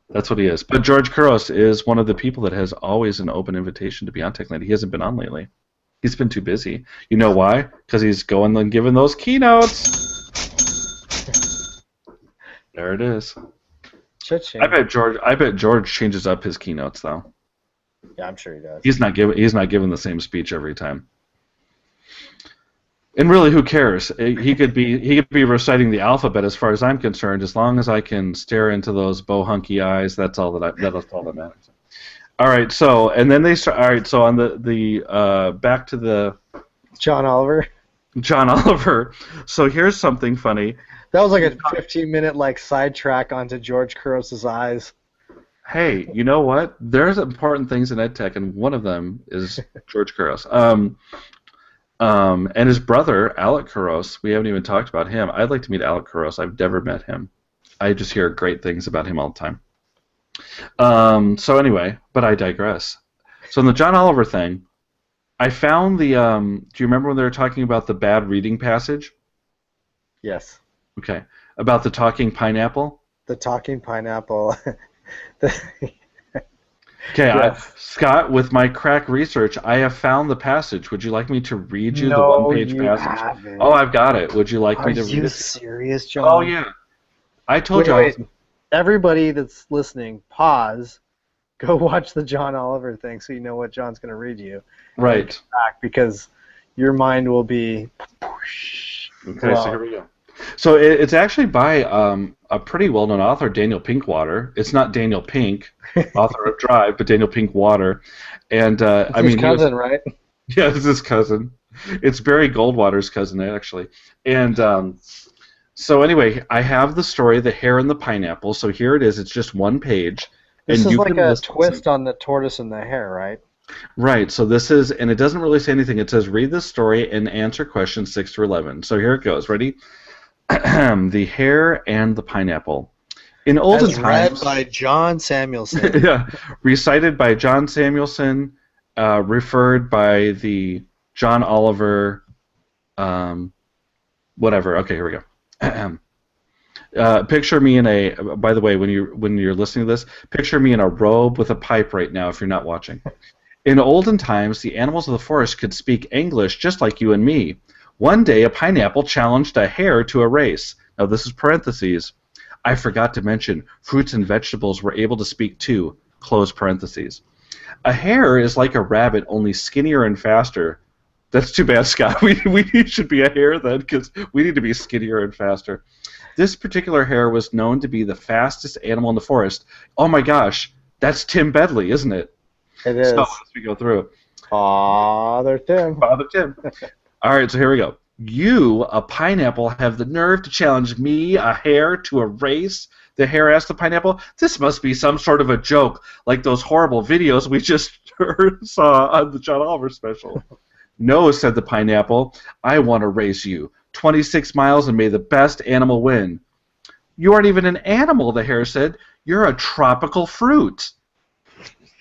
That's what he is. But George Couros is one of the people that has always an open invitation to be on Techlandia. He hasn't been on lately. He's been too busy. You know why? Because he's going and giving those keynotes. There it is. Cha-ching. I bet George changes up his keynotes though. Yeah, I'm sure he does. He's not giving the same speech every time. And really, who cares? He could be reciting the alphabet as far as I'm concerned. As long as I can stare into those bohunky eyes, that's all that matters. All right, so and then they start. All right, so on the back to the John Oliver. So here's something funny. That was like a 15-minute like sidetrack onto George Couros' eyes. Hey, you know what? There's important things in EdTech, and one of them is George Couros. And his brother Alec Couros. We haven't even talked about him. I'd like to meet Alec Couros. I've never met him. I just hear great things about him all the time. So anyway, but I digress. So in the John Oliver thing, I found the. Do you remember when they were talking about the bad reading passage? Yes. Okay. About the talking pineapple? The talking pineapple. Okay, yes. Scott, with my crack research, I have found the passage. Would you like me to read you the one-page passage? Haven't. Oh, I've got it. Would you like me to read it? Are you serious, John? Oh, yeah. I told you. Wait. Everybody that's listening, pause. Go watch the John Oliver thing so you know what John's going to read you. Right. Because your mind will be... Okay, so here we go. So it's actually by a pretty well-known author, Daniel Pinkwater. It's not Daniel Pink, author of Drive, but Daniel Pinkwater. And it's his cousin, right? Yeah, it's his cousin. It's Barry Goldwater's cousin, actually. And so anyway, I have the story, The Hare and the Pineapple. So here it is. It's just one page. This is like a twist on the tortoise and the hare, right? Right, so this is, and it doesn't really say anything. It says read this story and answer questions 6 through 11. So here it goes. Ready? The Hare and the Pineapple. In olden As read times, by John Samuelson. yeah, recited by John Samuelson, referred by the John Oliver, whatever. Okay, here we go. Picture me in a. By the way, when you're listening to this, picture me in a robe with a pipe right now. If you're not watching. In olden times, the animals of the forest could speak English just like you and me. One day, a pineapple challenged a hare to a race. Now, this is parentheses. I forgot to mention, fruits and vegetables were able to speak too. Close parentheses. A hare is like a rabbit, only skinnier and faster. That's too bad, Scott. We should be a hare then, because we need to be skinnier and faster. This particular hare was known to be the fastest animal in the forest. Oh my gosh, that's Tim Bedley, isn't it? It is. So as we go through. Father Tim. Father Tim. All right, so here we go. You, a pineapple, have the nerve to challenge me, a hare, to a race? The hare asked the pineapple. This must be some sort of a joke, like those horrible videos we just saw on the John Oliver special. No, said the pineapple. I want to race you. 26 miles and may the best animal win. You aren't even an animal, the hare said. You're a tropical fruit.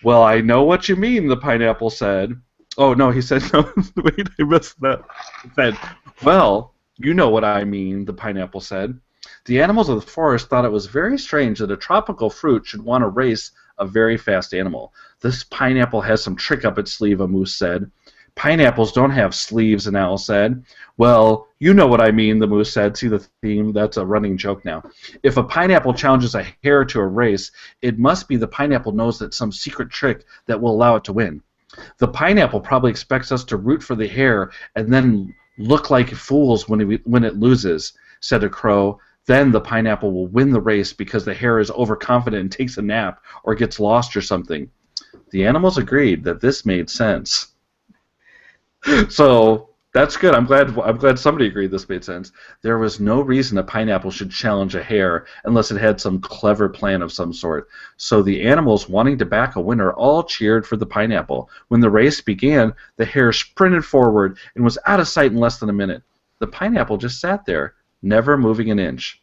Well, I know what you mean, the pineapple said. Oh, no, he said, no, wait, I messed that. He said, well, you know what I mean, the pineapple said. The animals of the forest thought it was very strange that a tropical fruit should want to race a very fast animal. This pineapple has some trick up its sleeve, a moose said. Pineapples don't have sleeves, an owl said. Well, you know what I mean, the moose said. See the theme? That's a running joke now. If a pineapple challenges a hare to a race, it must be the pineapple knows that some secret trick that will allow it to win. The pineapple probably expects us to root for the hare and then look like fools when it loses, said a crow. Then the pineapple will win the race because the hare is overconfident and takes a nap or gets lost or something. The animals agreed that this made sense. So that's good. I'm glad somebody agreed this made sense. There was no reason a pineapple should challenge a hare unless it had some clever plan of some sort. So the animals, wanting to back a winner, all cheered for the pineapple. When the race began, the hare sprinted forward and was out of sight in less than a minute. The pineapple just sat there, never moving an inch.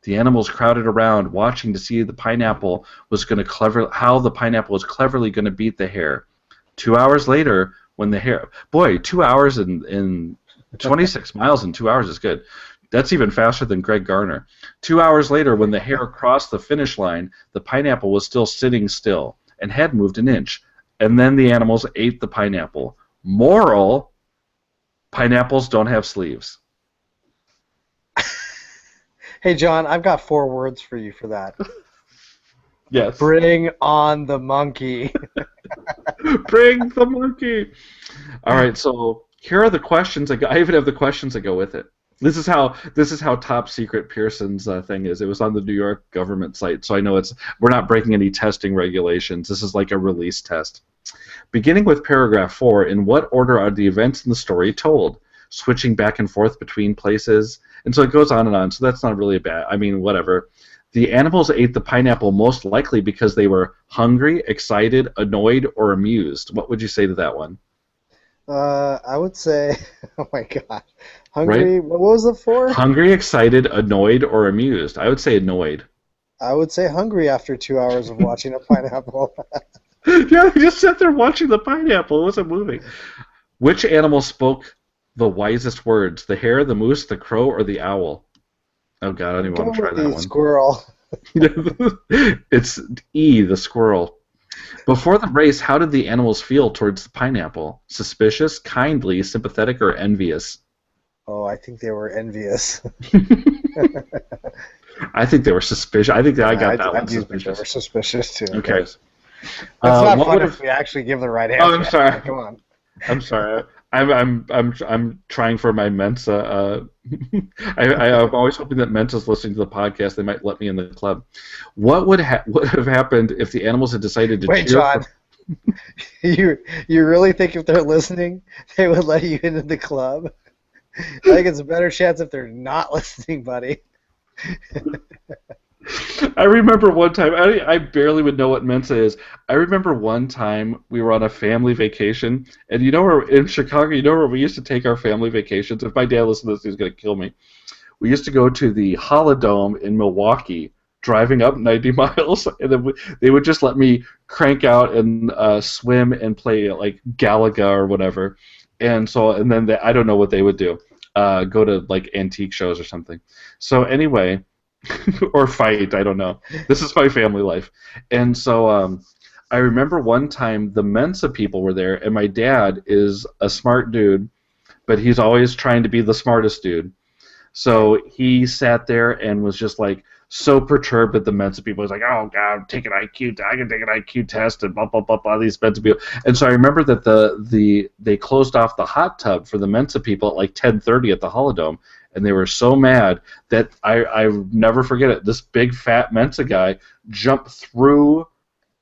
The animals crowded around, watching to see how the pineapple was cleverly going to beat the hare. 2 hours later, when the hare, 2 hours in 26 miles in 2 hours is good. That's even faster than Greg Garner. 2 hours later, when the hare crossed the finish line, the pineapple was still sitting still and hadn't moved an inch. And then the animals ate the pineapple. Moral: pineapples don't have sleeves. Hey, John, I've got 4 words for you for that. Yes. Bring on the monkey. Bring the monkey. All right, so here are the questions. I even have the questions that go with it. This is how top secret Pearson's thing is. It was on the New York government site, so I know we're not breaking any testing regulations. This is like a release test. Beginning with paragraph 4, in what order are the events in the story told? Switching back and forth between places, and so it goes on and on. So that's not really bad. I mean, whatever. The animals ate the pineapple most likely because they were hungry, excited, annoyed, or amused. What would you say to that one? I would say, oh my god, hungry. Right? What was the 4? Hungry, excited, annoyed, or amused. I would say annoyed. I would say hungry after 2 hours of watching a pineapple. Yeah, he just sat there watching the pineapple. It wasn't moving. Which animal spoke the wisest words? The hare, the moose, the crow, or the owl? Oh god, I don't even want to try that one. Squirrel. It's E, the squirrel. Before the race, how did the animals feel towards the pineapple? Suspicious, kindly, sympathetic, or envious? Oh, I think they were envious. I think they were suspicious. I think that I got that one. I do think they were suspicious too. Okay. It's not fun if we actually give the right answer. Oh, I'm sorry. Come on. I'm sorry. I'm trying for my Mensa. I'm always hoping that Mensa's listening to the podcast. They might let me in the club. What would have happened if the animals had decided to Wait, cheer John. You really think if they're listening, they would let you into the club? I think it's a better chance if they're not listening, buddy. I remember one time, I barely would know what Mensa is. I remember one time we were on a family vacation, and you know where in Chicago, you know where we used to take our family vacations? If my dad listened to this, he's going to kill me. We used to go to the Holodome in Milwaukee, driving up 90 miles, and then they would just let me crank out and swim and play like Galaga or whatever. And then I don't know what they would do. Go to like antique shows or something. So anyway, or fight, I don't know. This is my family life. And so I remember one time the Mensa people were there, and my dad is a smart dude, but he's always trying to be the smartest dude. So he sat there and was just like so perturbed at the Mensa people. He's like, "Oh God, I can take an IQ test and blah blah blah blah." These Mensa people, and so I remember that they closed off the hot tub for the Mensa people at like 10:30 at the Holodome, and they were so mad that I never forget it. This big fat Mensa guy jumped through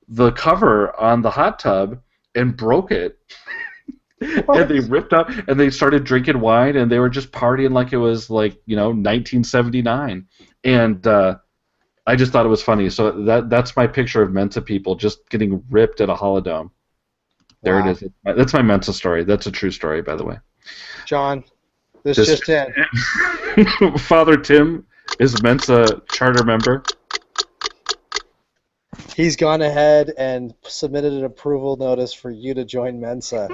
the cover on the hot tub and broke it. And they ripped up and they started drinking wine and they were just partying like it was like 1979, and I just thought it was funny. So that's my picture of Mensa people just getting ripped at a Holodome. There It is. That's my Mensa story. That's a true story, by the way. John, this just in. Father Tim is Mensa charter member. He's gone ahead and submitted an approval notice for you to join Mensa.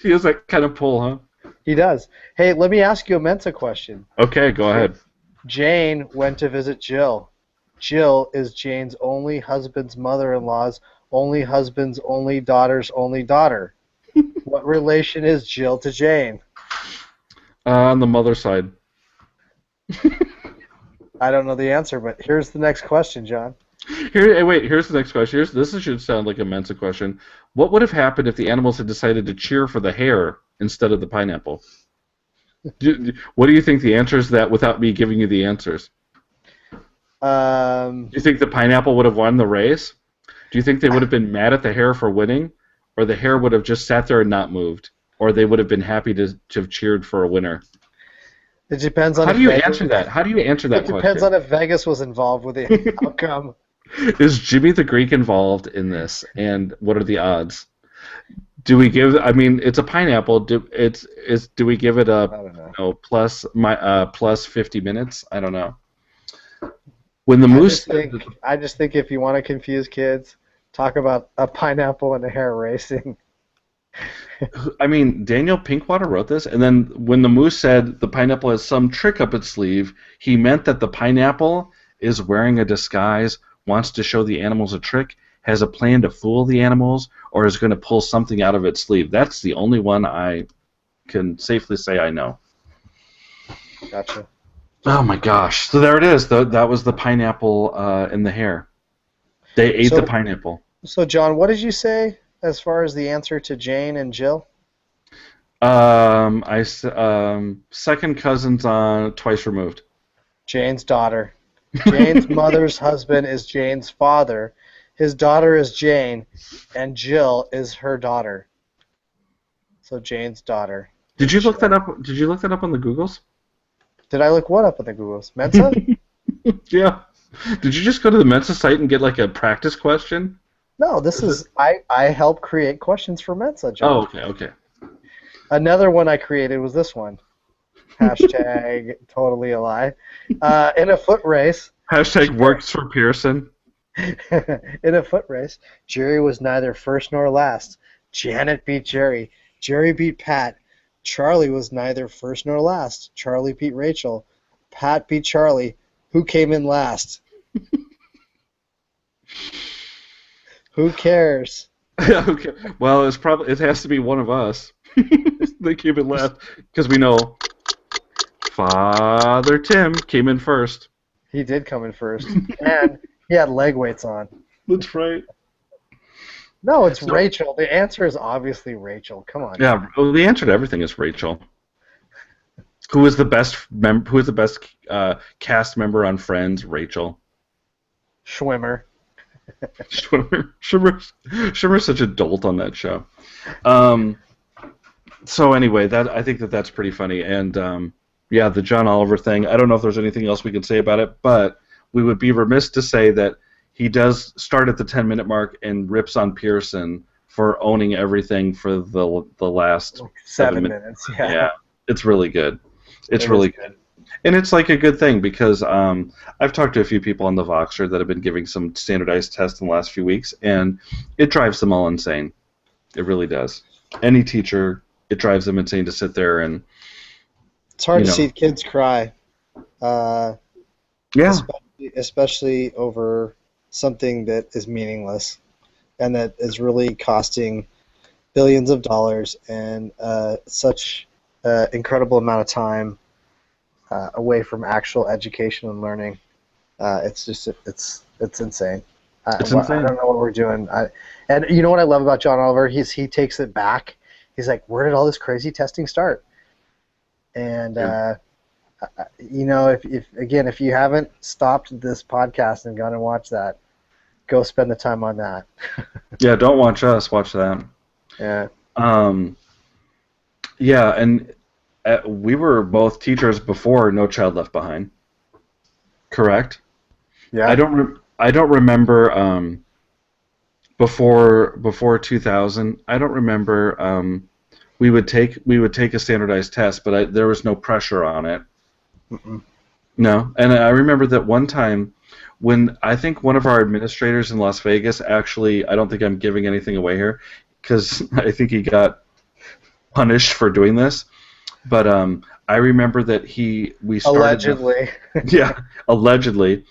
He has that kind of pull, huh? He does. Hey, let me ask you a Mensa question. Okay, go ahead. Jane went to visit Jill. Jill is Jane's only husband's mother-in-law's only husband's only daughter's only daughter. What relation is Jill to Jane? On the mother side. I don't know the answer, but here's the next question, John. Here's the next question. This should sound like a Mensa question. What would have happened if the animals had decided to cheer for the hare instead of the pineapple? What do you think the answer is to that without me giving you the answers? Do you think the pineapple would have won the race? Do you think they would have been mad at the hare for winning? Or the hare would have just sat there and not moved? Or they would have been happy to have cheered for a winner? It depends on How do you answer that? How do you answer that question? It depends on if Vegas was involved with the outcome. Is Jimmy the Greek involved in this, and what are the odds? Do we give? I mean, it's a pineapple. Do we give it a plus 50 minutes? I don't know. When the moose, I just think if you want to confuse kids, talk about a pineapple and a hare racing. I mean, Daniel Pinkwater wrote this, and then when the moose said the pineapple has some trick up its sleeve, he meant that the pineapple is wearing a disguise, wants to show the animals a trick, has a plan to fool the animals, or is going to pull something out of its sleeve. That's the only one I can safely say I know. Gotcha. Oh my gosh. So there it is. That was the pineapple and the hare. They ate the pineapple. So, John, what did you say as far as the answer to Jane and Jill? Second cousins on twice removed. Jane's daughter. Jane's mother's husband is Jane's father. His daughter is Jane, and Jill is her daughter. So Jane's daughter. Did you look that up? Did you look that up on the Googles? Did I look what up on the Googles? Mensa? Yeah. Did you just go to the Mensa site and get like a practice question? No, this is I help create questions for Mensa, John. Oh, okay. Another one I created was this one. Hashtag totally a lie. In a foot race. Hashtag works for Pearson. In a foot race, Jerry was neither first nor last. Janet beat Jerry. Jerry beat Pat. Charlie was neither first nor last. Charlie beat Rachel. Pat beat Charlie. Who came in last? Who cares? Okay. Well, it has to be one of us. They came in last because we know Father Tim came in first. He did come in first, and he had leg weights on. That's right. No, it's Rachel. The answer is obviously Rachel. Come on. Yeah, well, the answer to everything is Rachel. Who is the best cast member on Friends? Rachel. Schwimmer. Schwimmer's such a dolt on that show. So anyway, I think that's pretty funny, and yeah, the John Oliver thing. I don't know if there's anything else we can say about it, but we would be remiss to say that he does start at the 10-minute mark and rips on Pearson for owning everything for the last 7 minutes. Yeah, it's really good. It's really good. And it's like a good thing because I've talked to a few people on the Voxer that have been giving some standardized tests in the last few weeks, and it drives them all insane. It really does. Any teacher, it drives them insane to sit there and... It's hard to see kids cry. Yeah. Especially over something that is meaningless and that is really costing billions of dollars and such incredible amount of time away from actual education and learning. It's insane. It's insane. I don't know what we're doing. And you know what I love about John Oliver? He takes it back. He's like, where did all this crazy testing start? And if you haven't stopped this podcast and gone and watched that, go spend the time on that. Yeah, don't watch us. Watch that. Yeah. Yeah, and we were both teachers before No Child Left Behind. Correct? Yeah. I don't remember before 2000. I don't remember we would take a standardized test, but there was no pressure on it. Mm-mm. No, and I remember that one time when I think one of our administrators in Las Vegas actually, I don't think I'm giving anything away here, because I think he got punished for doing this, but I remember that we started... Allegedly. Yeah, allegedly.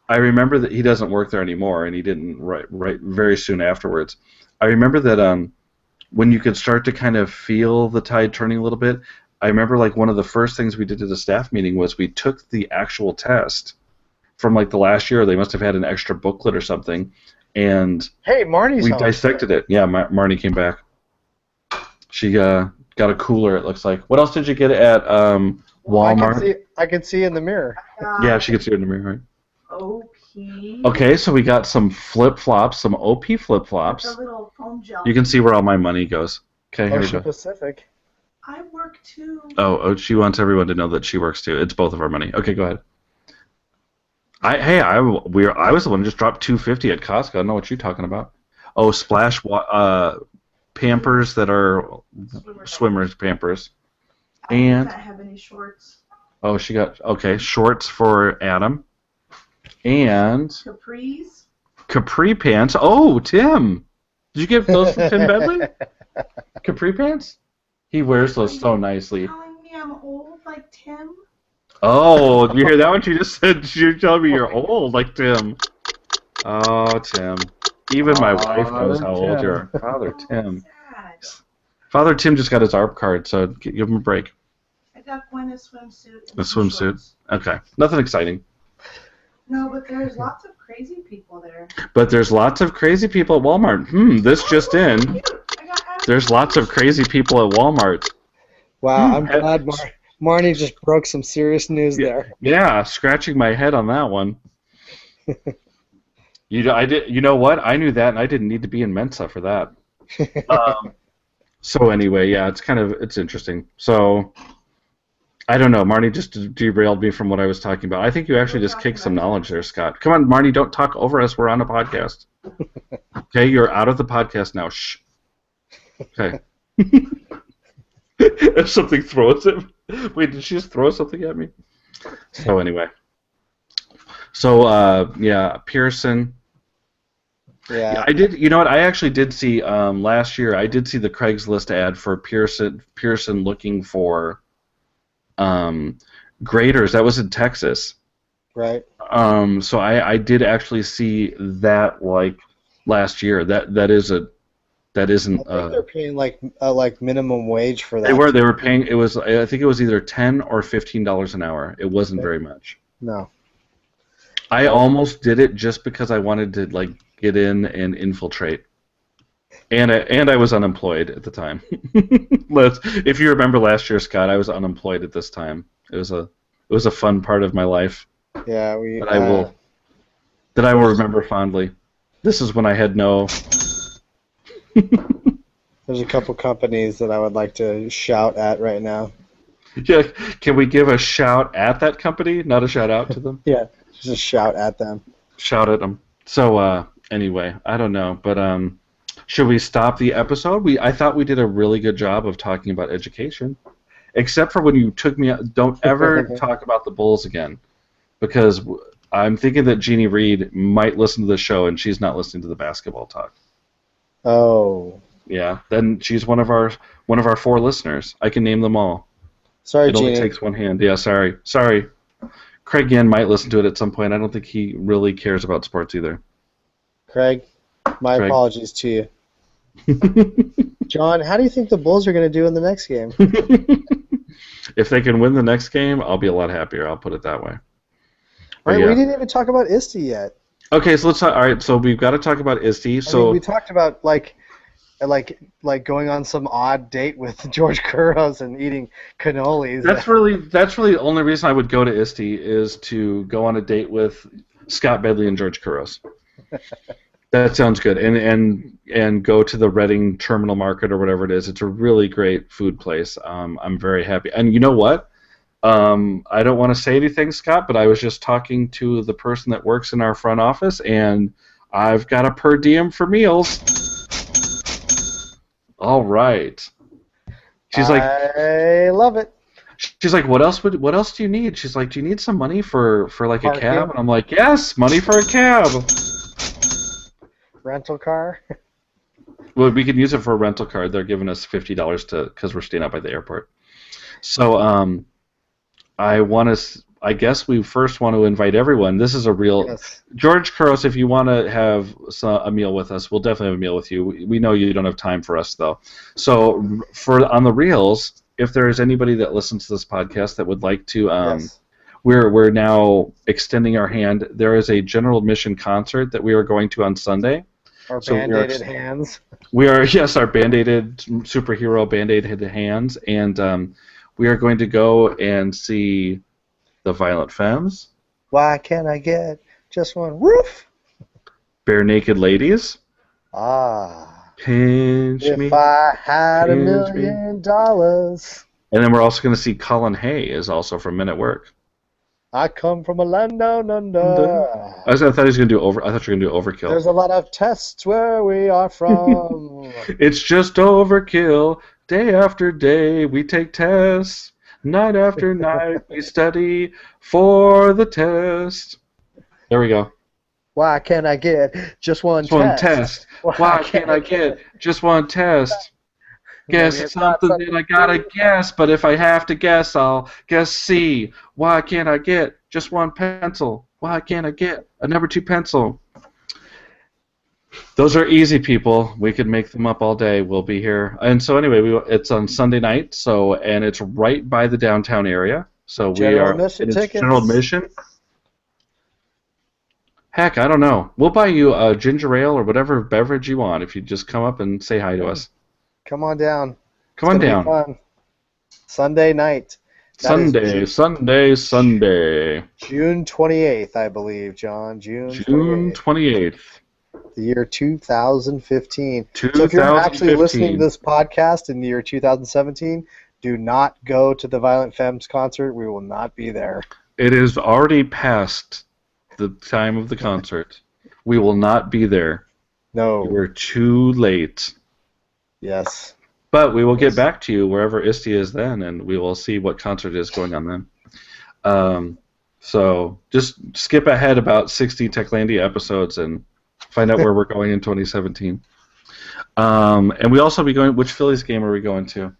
I remember that he doesn't work there anymore, and he didn't right very soon afterwards. I remember that when you could start to kind of feel the tide turning a little bit, I remember like one of the first things we did at the staff meeting was we took the actual test from like the last year. They must have had an extra booklet or something, and hey, Marnie's we home. Dissected it. Yeah, Marnie came back. She got a cooler, it looks like. What else did you get at Walmart? I can see in the mirror. Yeah, she could see it in the mirror, right? OP. Okay, so we got some flip-flops, some OP flip-flops. A little foam gel. You can see where all my money goes. Okay, here we Ocean go. Pacific. I work too. Oh, she wants everyone to know that she works too. It's both of our money. Okay, go ahead. I was the one who just dropped $2.50 at Costco. I don't know what you're talking about. Oh, Splash Pampers that are swimmers Pampers. And I don't have any shorts. oh, she got shorts for Adam. And Capris. Capri pants. Oh, Tim. Did you get those from Tim Bedley? Capri pants? He wears those so nicely. Telling me I'm old like Tim? Oh, did you hear that one? She just said you're telling me you're old like Tim. Oh, Tim. Even my wife knows how old you are. Father Tim. Sad. Father Tim just got his ARP card, so give him a break. I got Gwen a swimsuit. A swimsuit? Okay. Nothing exciting. No, but there's lots of crazy people there. But there's lots of crazy people at Walmart. This just in. There's lots of crazy people at Walmart. Wow, I'm glad Marnie just broke some serious news there. Yeah, scratching my head on that one. You know what? I knew that, and I didn't need to be in Mensa for that. So anyway, yeah, it's interesting. So I don't know. Marnie just derailed me from what I was talking about. I think you actually just kicked some knowledge there, Scott. Come on, Marnie, don't talk over us. We're on a podcast. Okay, you're out of the podcast now. Shh. Okay. If something throws it. Wait, did she just throw something at me? So anyway. So yeah, Pearson. Yeah. I did. You know what? I actually did see last year. I did see the Craigslist ad for Pearson looking for graders. That was in Texas. Right. So I did actually see that like last year. That isn't. I think they're paying like minimum wage for that. They were paying. It was. I think it was either $10 or $15 an hour. It wasn't very much. No. I almost did it just because I wanted to like get in and infiltrate. And I was unemployed at the time. If you remember last year, Scott, I was unemployed at this time. It was a fun part of my life. Yeah, that I will remember fondly. This is when I had no. There's a couple companies that I would like to shout at right now. Yeah, can we give a shout at that company, not a shout out to them? Yeah, Just shout at them. Shout at them. So anyway, I don't know, but should we stop the episode? I thought we did a really good job of talking about education, except for when you took me. Don't ever talk about the Bulls again, because I'm thinking that Jeannie Reed might listen to the show and she's not listening to the basketball talk. Oh. Yeah, then she's one of our 4 listeners. I can name them all. Sorry, It only Jeannie. takes one hand. Yeah, sorry. Craig Yen might listen to it at some point. I don't think he really cares about sports either. Craig, my apologies to you. John, how do you think the Bulls are going to do in the next game? If they can win the next game, I'll be a lot happier. I'll put it that way. All right, yeah. we didn't even talk about ISTE yet. Okay, so let's. All right, so we've got to talk about ISTE. So I mean, we talked about like going on some odd date with George Kuros and eating cannolis. That's really the only reason I would go to ISTE is to go on a date with Scott Bedley and George Kuros. That sounds good. And go to the Reading Terminal Market or whatever it is. It's a really great food place. I'm very happy. And you know what? I don't want to say anything, Scott, but I was just talking to the person that works in our front office, and I've got a per diem for meals. All right. She's like, I love it. She's like, what else do you need? She's like, do you need some money for like a Parking. cab? And I'm like, yes, money for a cab. Rental car. Well, we can use it for a rental car. They're giving us $50 because we're staying out by the airport. So I guess we first want to invite everyone. This is a real Yes. George Kuros. If you want to have a meal with us, we'll definitely have a meal with you. We know you don't have time for us though. So on the reels, if there's anybody that listens to this podcast that would like to, Yes. we're now extending our hand. There is a general admission concert that we are going to on Sunday. Our So we are band-aided hands. We are, yes, our band-aided superhero band-aided hands, and we are going to go and see the Violent Femmes, Why can't I get just one roof? Bare Naked Ladies, Ah. Pinch Me, If I had Pinch $1 Me. million, and then we're also going to see Colin Hay is also from Men at Work. I come from a land down under. I thought he was going to do I thought you were going to do Overkill. There's a lot of tests where we are from. It's just overkill. Day after day, we take tests. Night after night, we study for the test. There we go. Why can't I get just one Just one test? test. Why can't I get just one test? Guess Maybe it's something not that I gotta guess, but if I have to guess, I'll guess C. Why can't I get just one pencil? Why can't I get a number 2 pencil? Those are easy, people. We could make them up all day. We'll be here. And so anyway, it's on Sunday night, and it's right by the downtown area. So General admission it's tickets? general admission. Heck, I don't know. We'll buy you a ginger ale or whatever beverage you want if you just come up and say hi to us. Come on down. Come on It's gonna down. be fun. Sunday night. That is Sunday. June 28th, I believe, John. June June 28th. the year 2015. So if you're actually listening to this podcast in the year 2017, do not go to the Violent Femmes concert. We will not be there. It is already past the time of the concert. We will not be there. No. We're too late. Yes. But we will get back to you wherever ISTE is then, and we will see what concert is going on then. So just skip ahead about 60 Techlandia episodes and find out where we're going in 2017. And we also be going. Which Phillies game are we going to?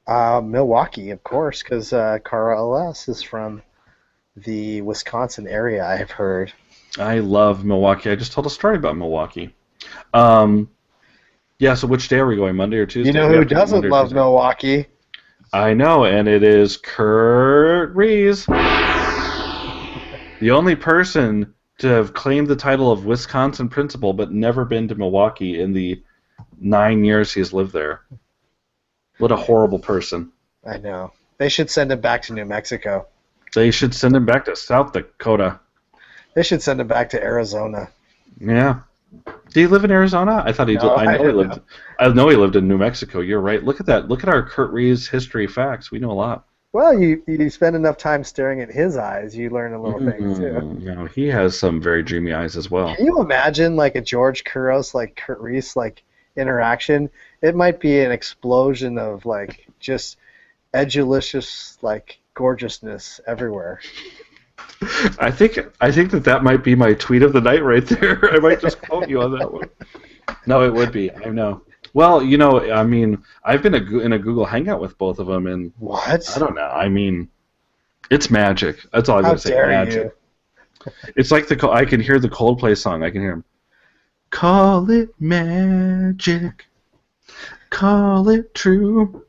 Milwaukee, of course, because Carl L.S. is from the Wisconsin area, I've heard. I love Milwaukee. I just told a story about Milwaukee. Yeah, so which day are we going, Monday or Tuesday? You know who doesn't love Milwaukee? I know, and it is Kurt Rees. The only person to have claimed the title of Wisconsin principal but never been to Milwaukee in the 9 years he's lived there. What a horrible person. I know. They should send him back to New Mexico. They should send him back to South Dakota. They should send him back to Arizona. Yeah. Did he live in Arizona? I thought he did. No, I know he lived in New Mexico. You're right. Look at that. Look at our Kurt Rees history facts. We know a lot. Well, you spend enough time staring at his eyes, you learn a little thing too. No, he has some very dreamy eyes as well. Can you imagine like a George Couros, like Kurt Reese, like interaction? It might be an explosion of like just edulicious like gorgeousness everywhere. I think that might be my tweet of the night right there. I might just quote you on that one. No, it would be. I know. Well, I mean, I've been in a Google Hangout with both of them, and What? I don't know. I mean, it's magic. That's all I'm How gonna say. dare Magic. you? It's like I can hear the Coldplay song. I can hear him. Call it magic. Call it true.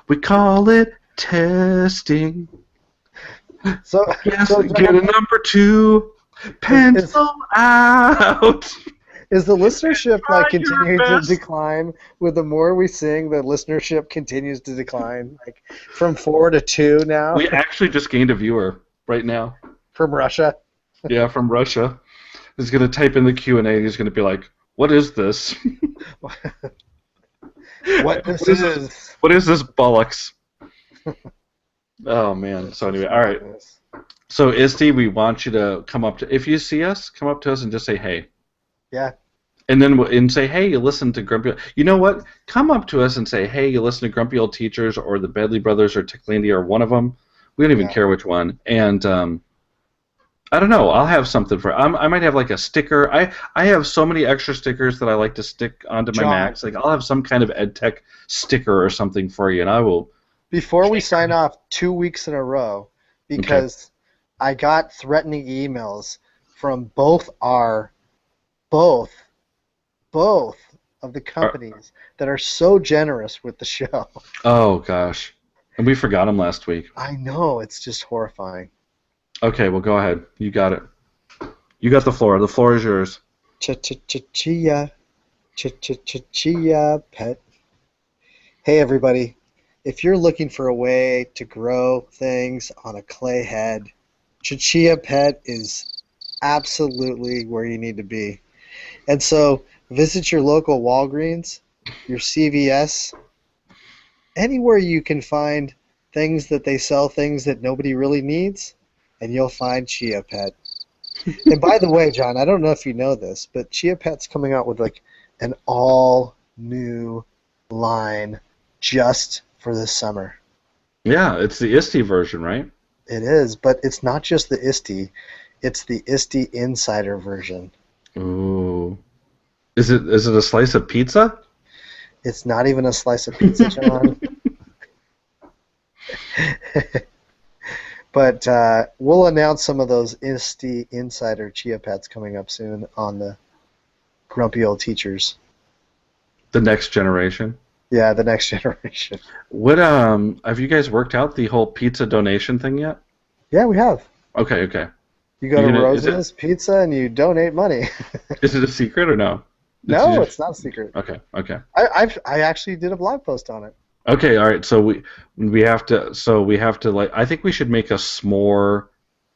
We call it testing. So, Yes, so get a number 2. Pencil out. is the listenership like Try your continuing to best. decline? With the more we sing, the listenership continues to decline, like from 4 to 2 now. We actually just gained a viewer right now. From Russia. Yeah, from Russia. He's going to type in the Q&A and he's going to be like, what is this? What this What is is. What is this bollocks? Oh, man. So anyway, all right. So, Isti, we want you to come up to, if you see us, come up to us and just say, hey. Yeah. And then and say, hey, you listen to Grumpy. You know what? Come up to us and say, hey, you listen to Grumpy Old Teachers or the Bedley Brothers or Ticklandia or one of them. We don't even care which one. And I don't know. I'll have something for. I might have like a sticker. I have so many extra stickers that I like to stick onto my John. Macs. Like I'll have some kind of EdTech sticker or something for you, and I will. Before we sign off 2 weeks in a row, because I got threatening emails from both of the companies that are so generous with the show. Oh gosh, and we forgot them last week. I know, it's just horrifying. Okay, well go ahead. You got it. You got the floor. The floor is yours. Chia, chia, pet. Hey everybody, if you're looking for a way to grow things on a clay head, Chia Pet is absolutely where you need to be. And so visit your local Walgreens, your CVS, anywhere you can find things that they sell things that nobody really needs, and you'll find Chia Pet. And by the way, John, I don't know if you know this, but Chia Pet's coming out with like an all new line just for this summer. Yeah, it's the Isti version, right? It is, but it's not just the Isti, it's the Isti Insider version. Ooh. Is it a slice of pizza? It's not even a slice of pizza, John. But we'll announce some of those Isti Insider Chia Pets coming up soon on the Grumpy Old Teachers. The next generation. Yeah, the next generation. What have you guys worked out the whole pizza donation thing yet? Yeah, we have. Okay. You go You're to gonna- is it- Rose's Pizza and you donate money. Is it a secret or no? No, it's not a secret. Okay. I actually did a blog post on it. Okay, all right. So we have to like I think we should make a s'more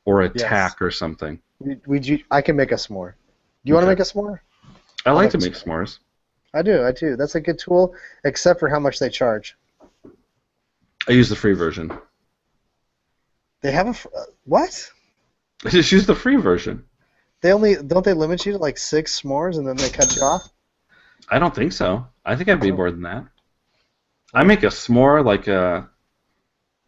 or a Yes. tack or something. I can make a s'more. Do you want to Okay. make a s'more? I like like to a make s'mores. I do. That's a good tool, except for how much they charge. I use the free version. They have what? I just use the free version. Don't they limit you to like 6 s'mores and then they cut you off? I don't think so. I think I'd be more than that. I make a s'more like I'm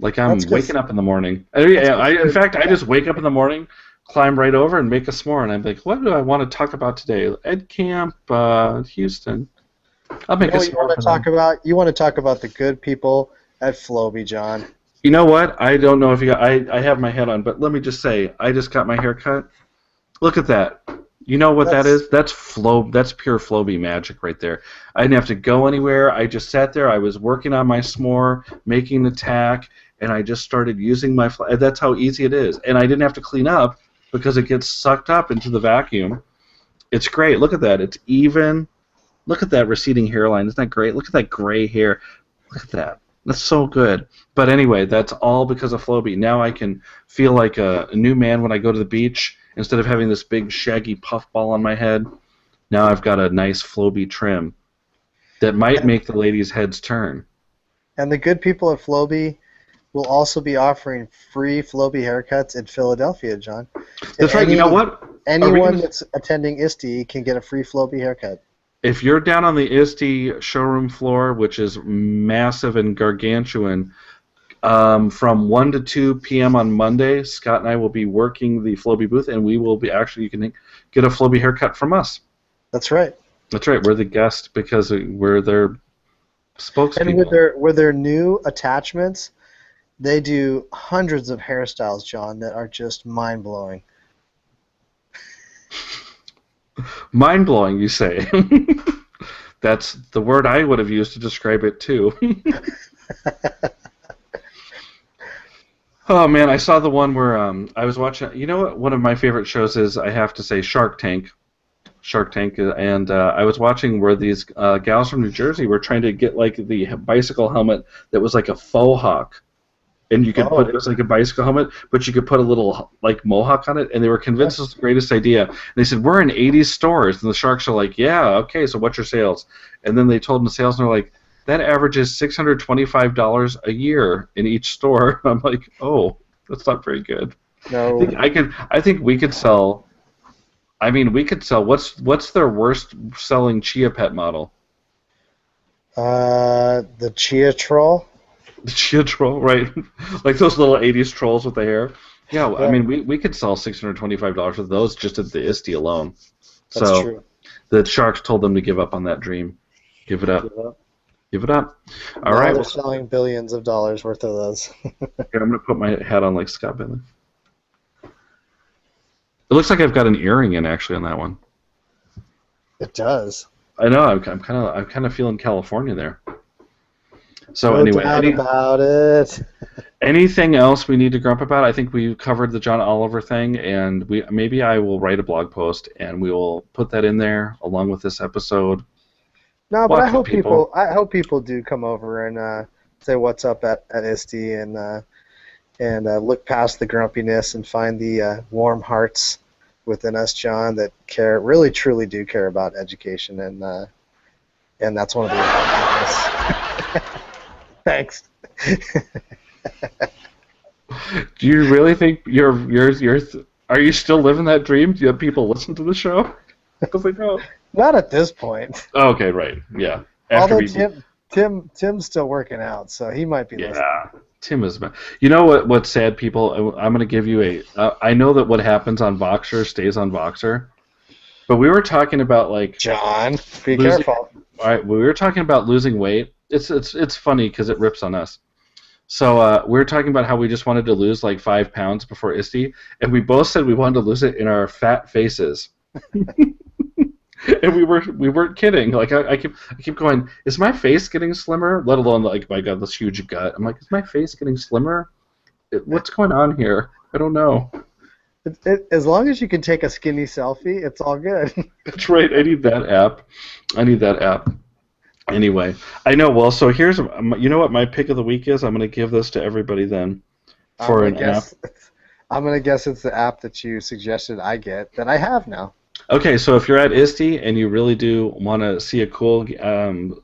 That's 'cause- waking up in the morning. In fact, I just wake up in the morning, climb right over, and make a s'more, and I'm like, what do I want to talk about today? Ed Camp, Houston. I'll make a s'more. You want to talk about the good people at Floby, John. You know what? I don't know if you got. I have my head on, but let me just say, I just got my hair cut. Look at that. You know what that is? That's That's pure Floby magic right there. I didn't have to go anywhere. I just sat there. I was working on my s'more, making the tack, and I just started using my. That's how easy it is, and I didn't have to clean up because it gets sucked up into the vacuum. It's great. Look at that. It's even. Look at that receding hairline. Isn't that great? Look at that gray hair. Look at that. That's so good. But anyway, that's all because of Floby. Now I can feel like a new man when I go to the beach. Instead of having this big shaggy puffball on my head, now I've got a nice Floby trim that might make the ladies' heads turn. And the good people at Floby will also be offering free Floby haircuts in Philadelphia, John. That's right. You know what? Anyone that's attending ISTE can get a free Floby haircut. If you're down on the ISTE showroom floor, which is massive and gargantuan, from 1 to 2 p.m. on Monday, Scott and I will be working the Floby booth, and we will be you can get a Floby haircut from us. That's right. That's right. We're the guest because we're their spokespeople. And with their new attachments, they do hundreds of hairstyles, John, that are just mind-blowing. Mind-blowing, you say? That's the word I would have used to describe it, too. Oh, man, I saw the one where I was watching... You know what one of my favorite shows is, I have to say, Shark Tank. And I was watching where these gals from New Jersey were trying to get like the bicycle helmet that was like a faux hawk, and you could put it was like a bicycle helmet, but you could put a little like mohawk on it, and they were convinced it was the greatest idea. And they said, we're in 80s stores, and the Sharks are like, yeah, okay, so what's your sales? And then they told them the sales, and they're like, that averages $625 a year in each store. I'm like, oh, that's not very good. No, I think we could sell. I mean, we could sell. What's their worst selling Chia Pet model? The Chia Troll. The Chia Troll, right? Like those little 80s trolls with the hair. Yeah, I mean, we could sell $625 of those just at the ISTE alone. That's true. The Sharks told them to give up on that dream. Give it up. Give it up. All right. They're selling billions of dollars worth of those. Here, I'm going to put my hat on like Scott Bentley. It looks like I've got an earring in actually on that one. It does. I know. I'm kind of feeling California there. So No anyway, doubt about it. anything else we need to grump about? I think we covered the John Oliver thing, and maybe I will write a blog post and we will put that in there along with this episode. No, but I hope people do come over and say what's up at ISTE and look past the grumpiness and find the warm hearts within us, John, that really truly do care about education, and that's one of the reasons. Thanks. Do you really think are you still living that dream? Do you have people listen to the show? Because they don't. Not at this point. Oh, okay, right, yeah. Although Tim's still working out, so he might be listening. Yeah. Tim is bad. You know what's sad, people? I'm going to give you I know that what happens on Voxer stays on Voxer, but we were talking about like John, be careful. All right, we were talking about losing weight. It's funny because it rips on us. So we were talking about how we just wanted to lose like 5 pounds before ISTE, and we both said we wanted to lose it in our fat faces. And we weren't kidding. Like I keep going, is my face getting slimmer? Let alone like, my God, this huge gut. I'm like, is my face getting slimmer? What's going on here? I don't know. As long as you can take a skinny selfie, it's all good. That's right. I need that app. Anyway, I know. Well, so here's, you know what my pick of the week is? I'm going to give this to everybody then for an app. I'm going to guess it's the app that you suggested I get that I have now. Okay, so if you're at ISTE and you really do want to see a cool,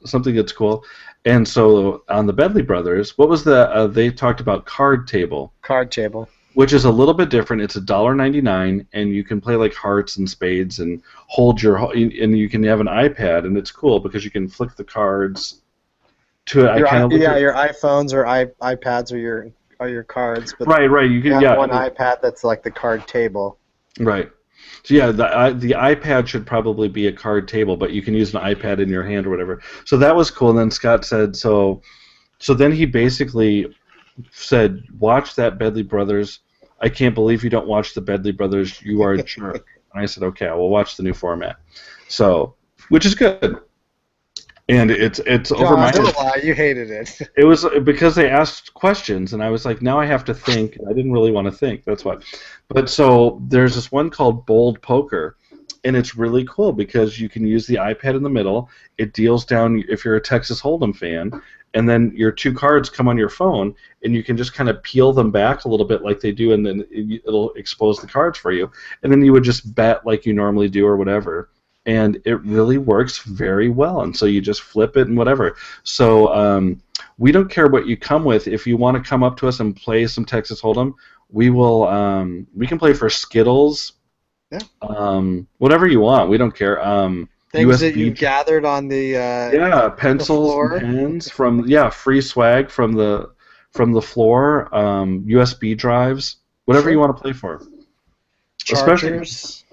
something that's cool, and so on the Bedley Brothers, what was they talked about Card Table. Card Table. Which is a little bit different. It's $1.99, and you can play like hearts and spades and and you can have an iPad, and it's cool because you can flick the cards to it. Your iPhones or iPads are your cards. But right. You can have one iPad that's like the card table. Right. So yeah, the iPad should probably be a card table, but you can use an iPad in your hand or whatever. So that was cool. And then Scott said, so then he basically said, watch that Bedley Brothers. I can't believe you don't watch the Bedley Brothers. You are a jerk. And I said, okay, I will watch the new format. So, which is good. And it's over my head. You hated it. It was because they asked questions, and I was like, now I have to think. I didn't really want to think. That's why. But so there's this one called Bold Poker, and it's really cool because you can use the iPad in the middle. It deals down if you're a Texas Hold'em fan, and then your 2 cards come on your phone, and you can just kind of peel them back a little bit like they do, and then it'll expose the cards for you. And then you would just bet like you normally do or whatever. And it really works very well, and so you just flip it and whatever. So we don't care what you come with. If you want to come up to us and play some Texas Hold'em, we will. We can play for Skittles. Yeah. Whatever you want, we don't care. Things that you've gathered on the pencils, the and pens from free swag from the floor. USB drives, whatever you want to play for. Chargers.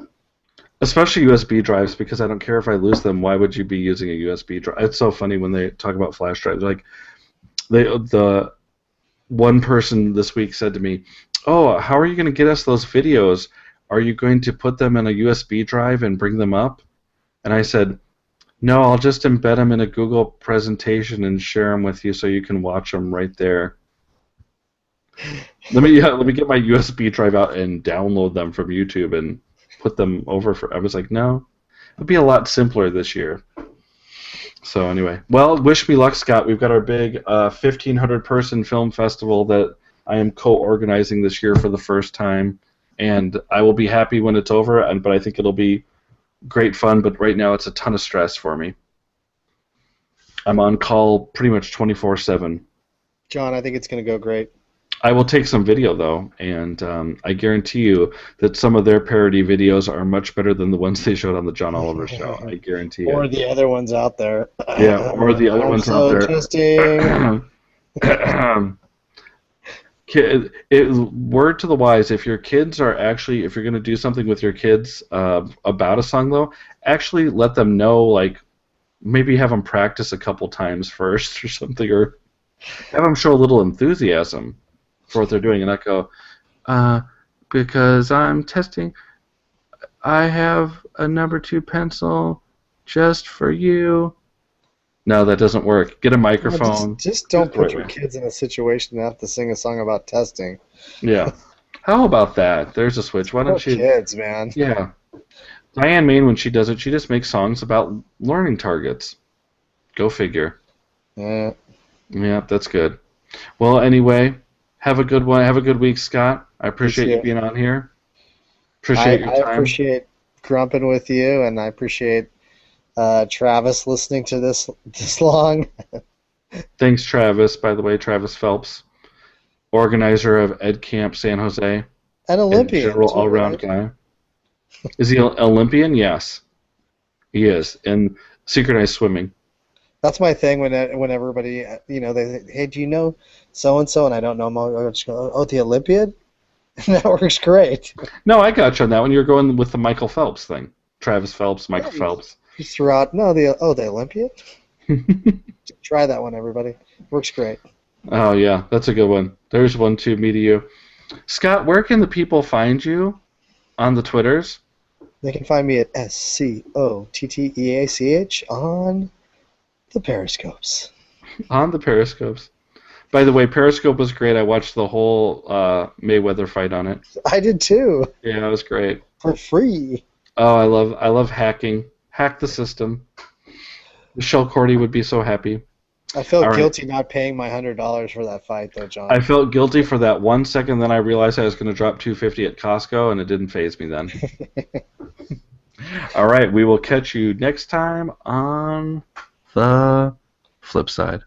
Especially USB drives, because I don't care if I lose them. Why would you be using a USB drive? It's so funny when they talk about flash drives. Like, the one person this week said to me, "Oh, how are you going to get us those videos? Are you going to put them in a USB drive and bring them up?" And I said, "No, I'll just embed them in a Google presentation and share them with you so you can watch them right there." Let me get my USB drive out and download them from YouTube and put them over for. I was like, no, it'll be a lot simpler this year. So anyway, well, wish me luck, Scott. We've got our big 1,500-person film festival that I am co-organizing this year for the first time, and I will be happy when it's over. But I think it'll be great fun. But right now, it's a ton of stress for me. I'm on call pretty much 24/7. John, I think it's going to go great. I will take some video, though, and I guarantee you that some of their parody videos are much better than the ones they showed on the John Oliver show. I guarantee you. Or the other ones out there. Yeah, or the other ones out there. Interesting. Word to the wise, if you're going to do something with your kids about a song, though, actually let them know, like, maybe have them practice a couple times first or something, or have them show a little enthusiasm for what they're doing, and not go, because I'm testing, I have a number 2 pencil just for you. No, that doesn't work. Get a microphone. Just don't put your kids in a situation to have to sing a song about testing. Yeah. How about that? There's a switch. Why don't you? Kids, man. Yeah. Diane Main, when she does it, she just makes songs about learning targets. Go figure. Yeah. Yeah, that's good. Well, anyway, have a good one. Have a good week, Scott. I appreciate you being on here. Appreciate your time. I appreciate grumping with you, and I appreciate Travis listening to this long. Thanks, Travis. By the way, Travis Phelps, organizer of Ed Camp San Jose. An Olympian. General all-around guy. Is he an Olympian? Yes, he is. In synchronized swimming. That's my thing when everybody, they say, hey, do you know so-and-so? And I don't know him. I'll just go, oh, the Olympian? That works great. No, I got you on that one. You're going with the Michael Phelps thing. Travis Phelps, Michael Phelps. Just threw out, the Olympian? Try that one, everybody. Works great. Oh, yeah, that's a good one. There's one, too, me to you. Scott, where can the people find you on the Twitters? They can find me at SCOTTEACH on the Periscopes. On the Periscopes. By the way, Periscope was great. I watched the whole Mayweather fight on it. I did too. Yeah, it was great. For free. Oh, I love hacking. Hack the system. Michelle Cordy would be so happy. I felt guilty not paying my $100 for that fight, though, John. I felt guilty for that 1 second. Then I realized I was going to drop $250 at Costco, and it didn't faze me then. All right, we will catch you next time on the flip side.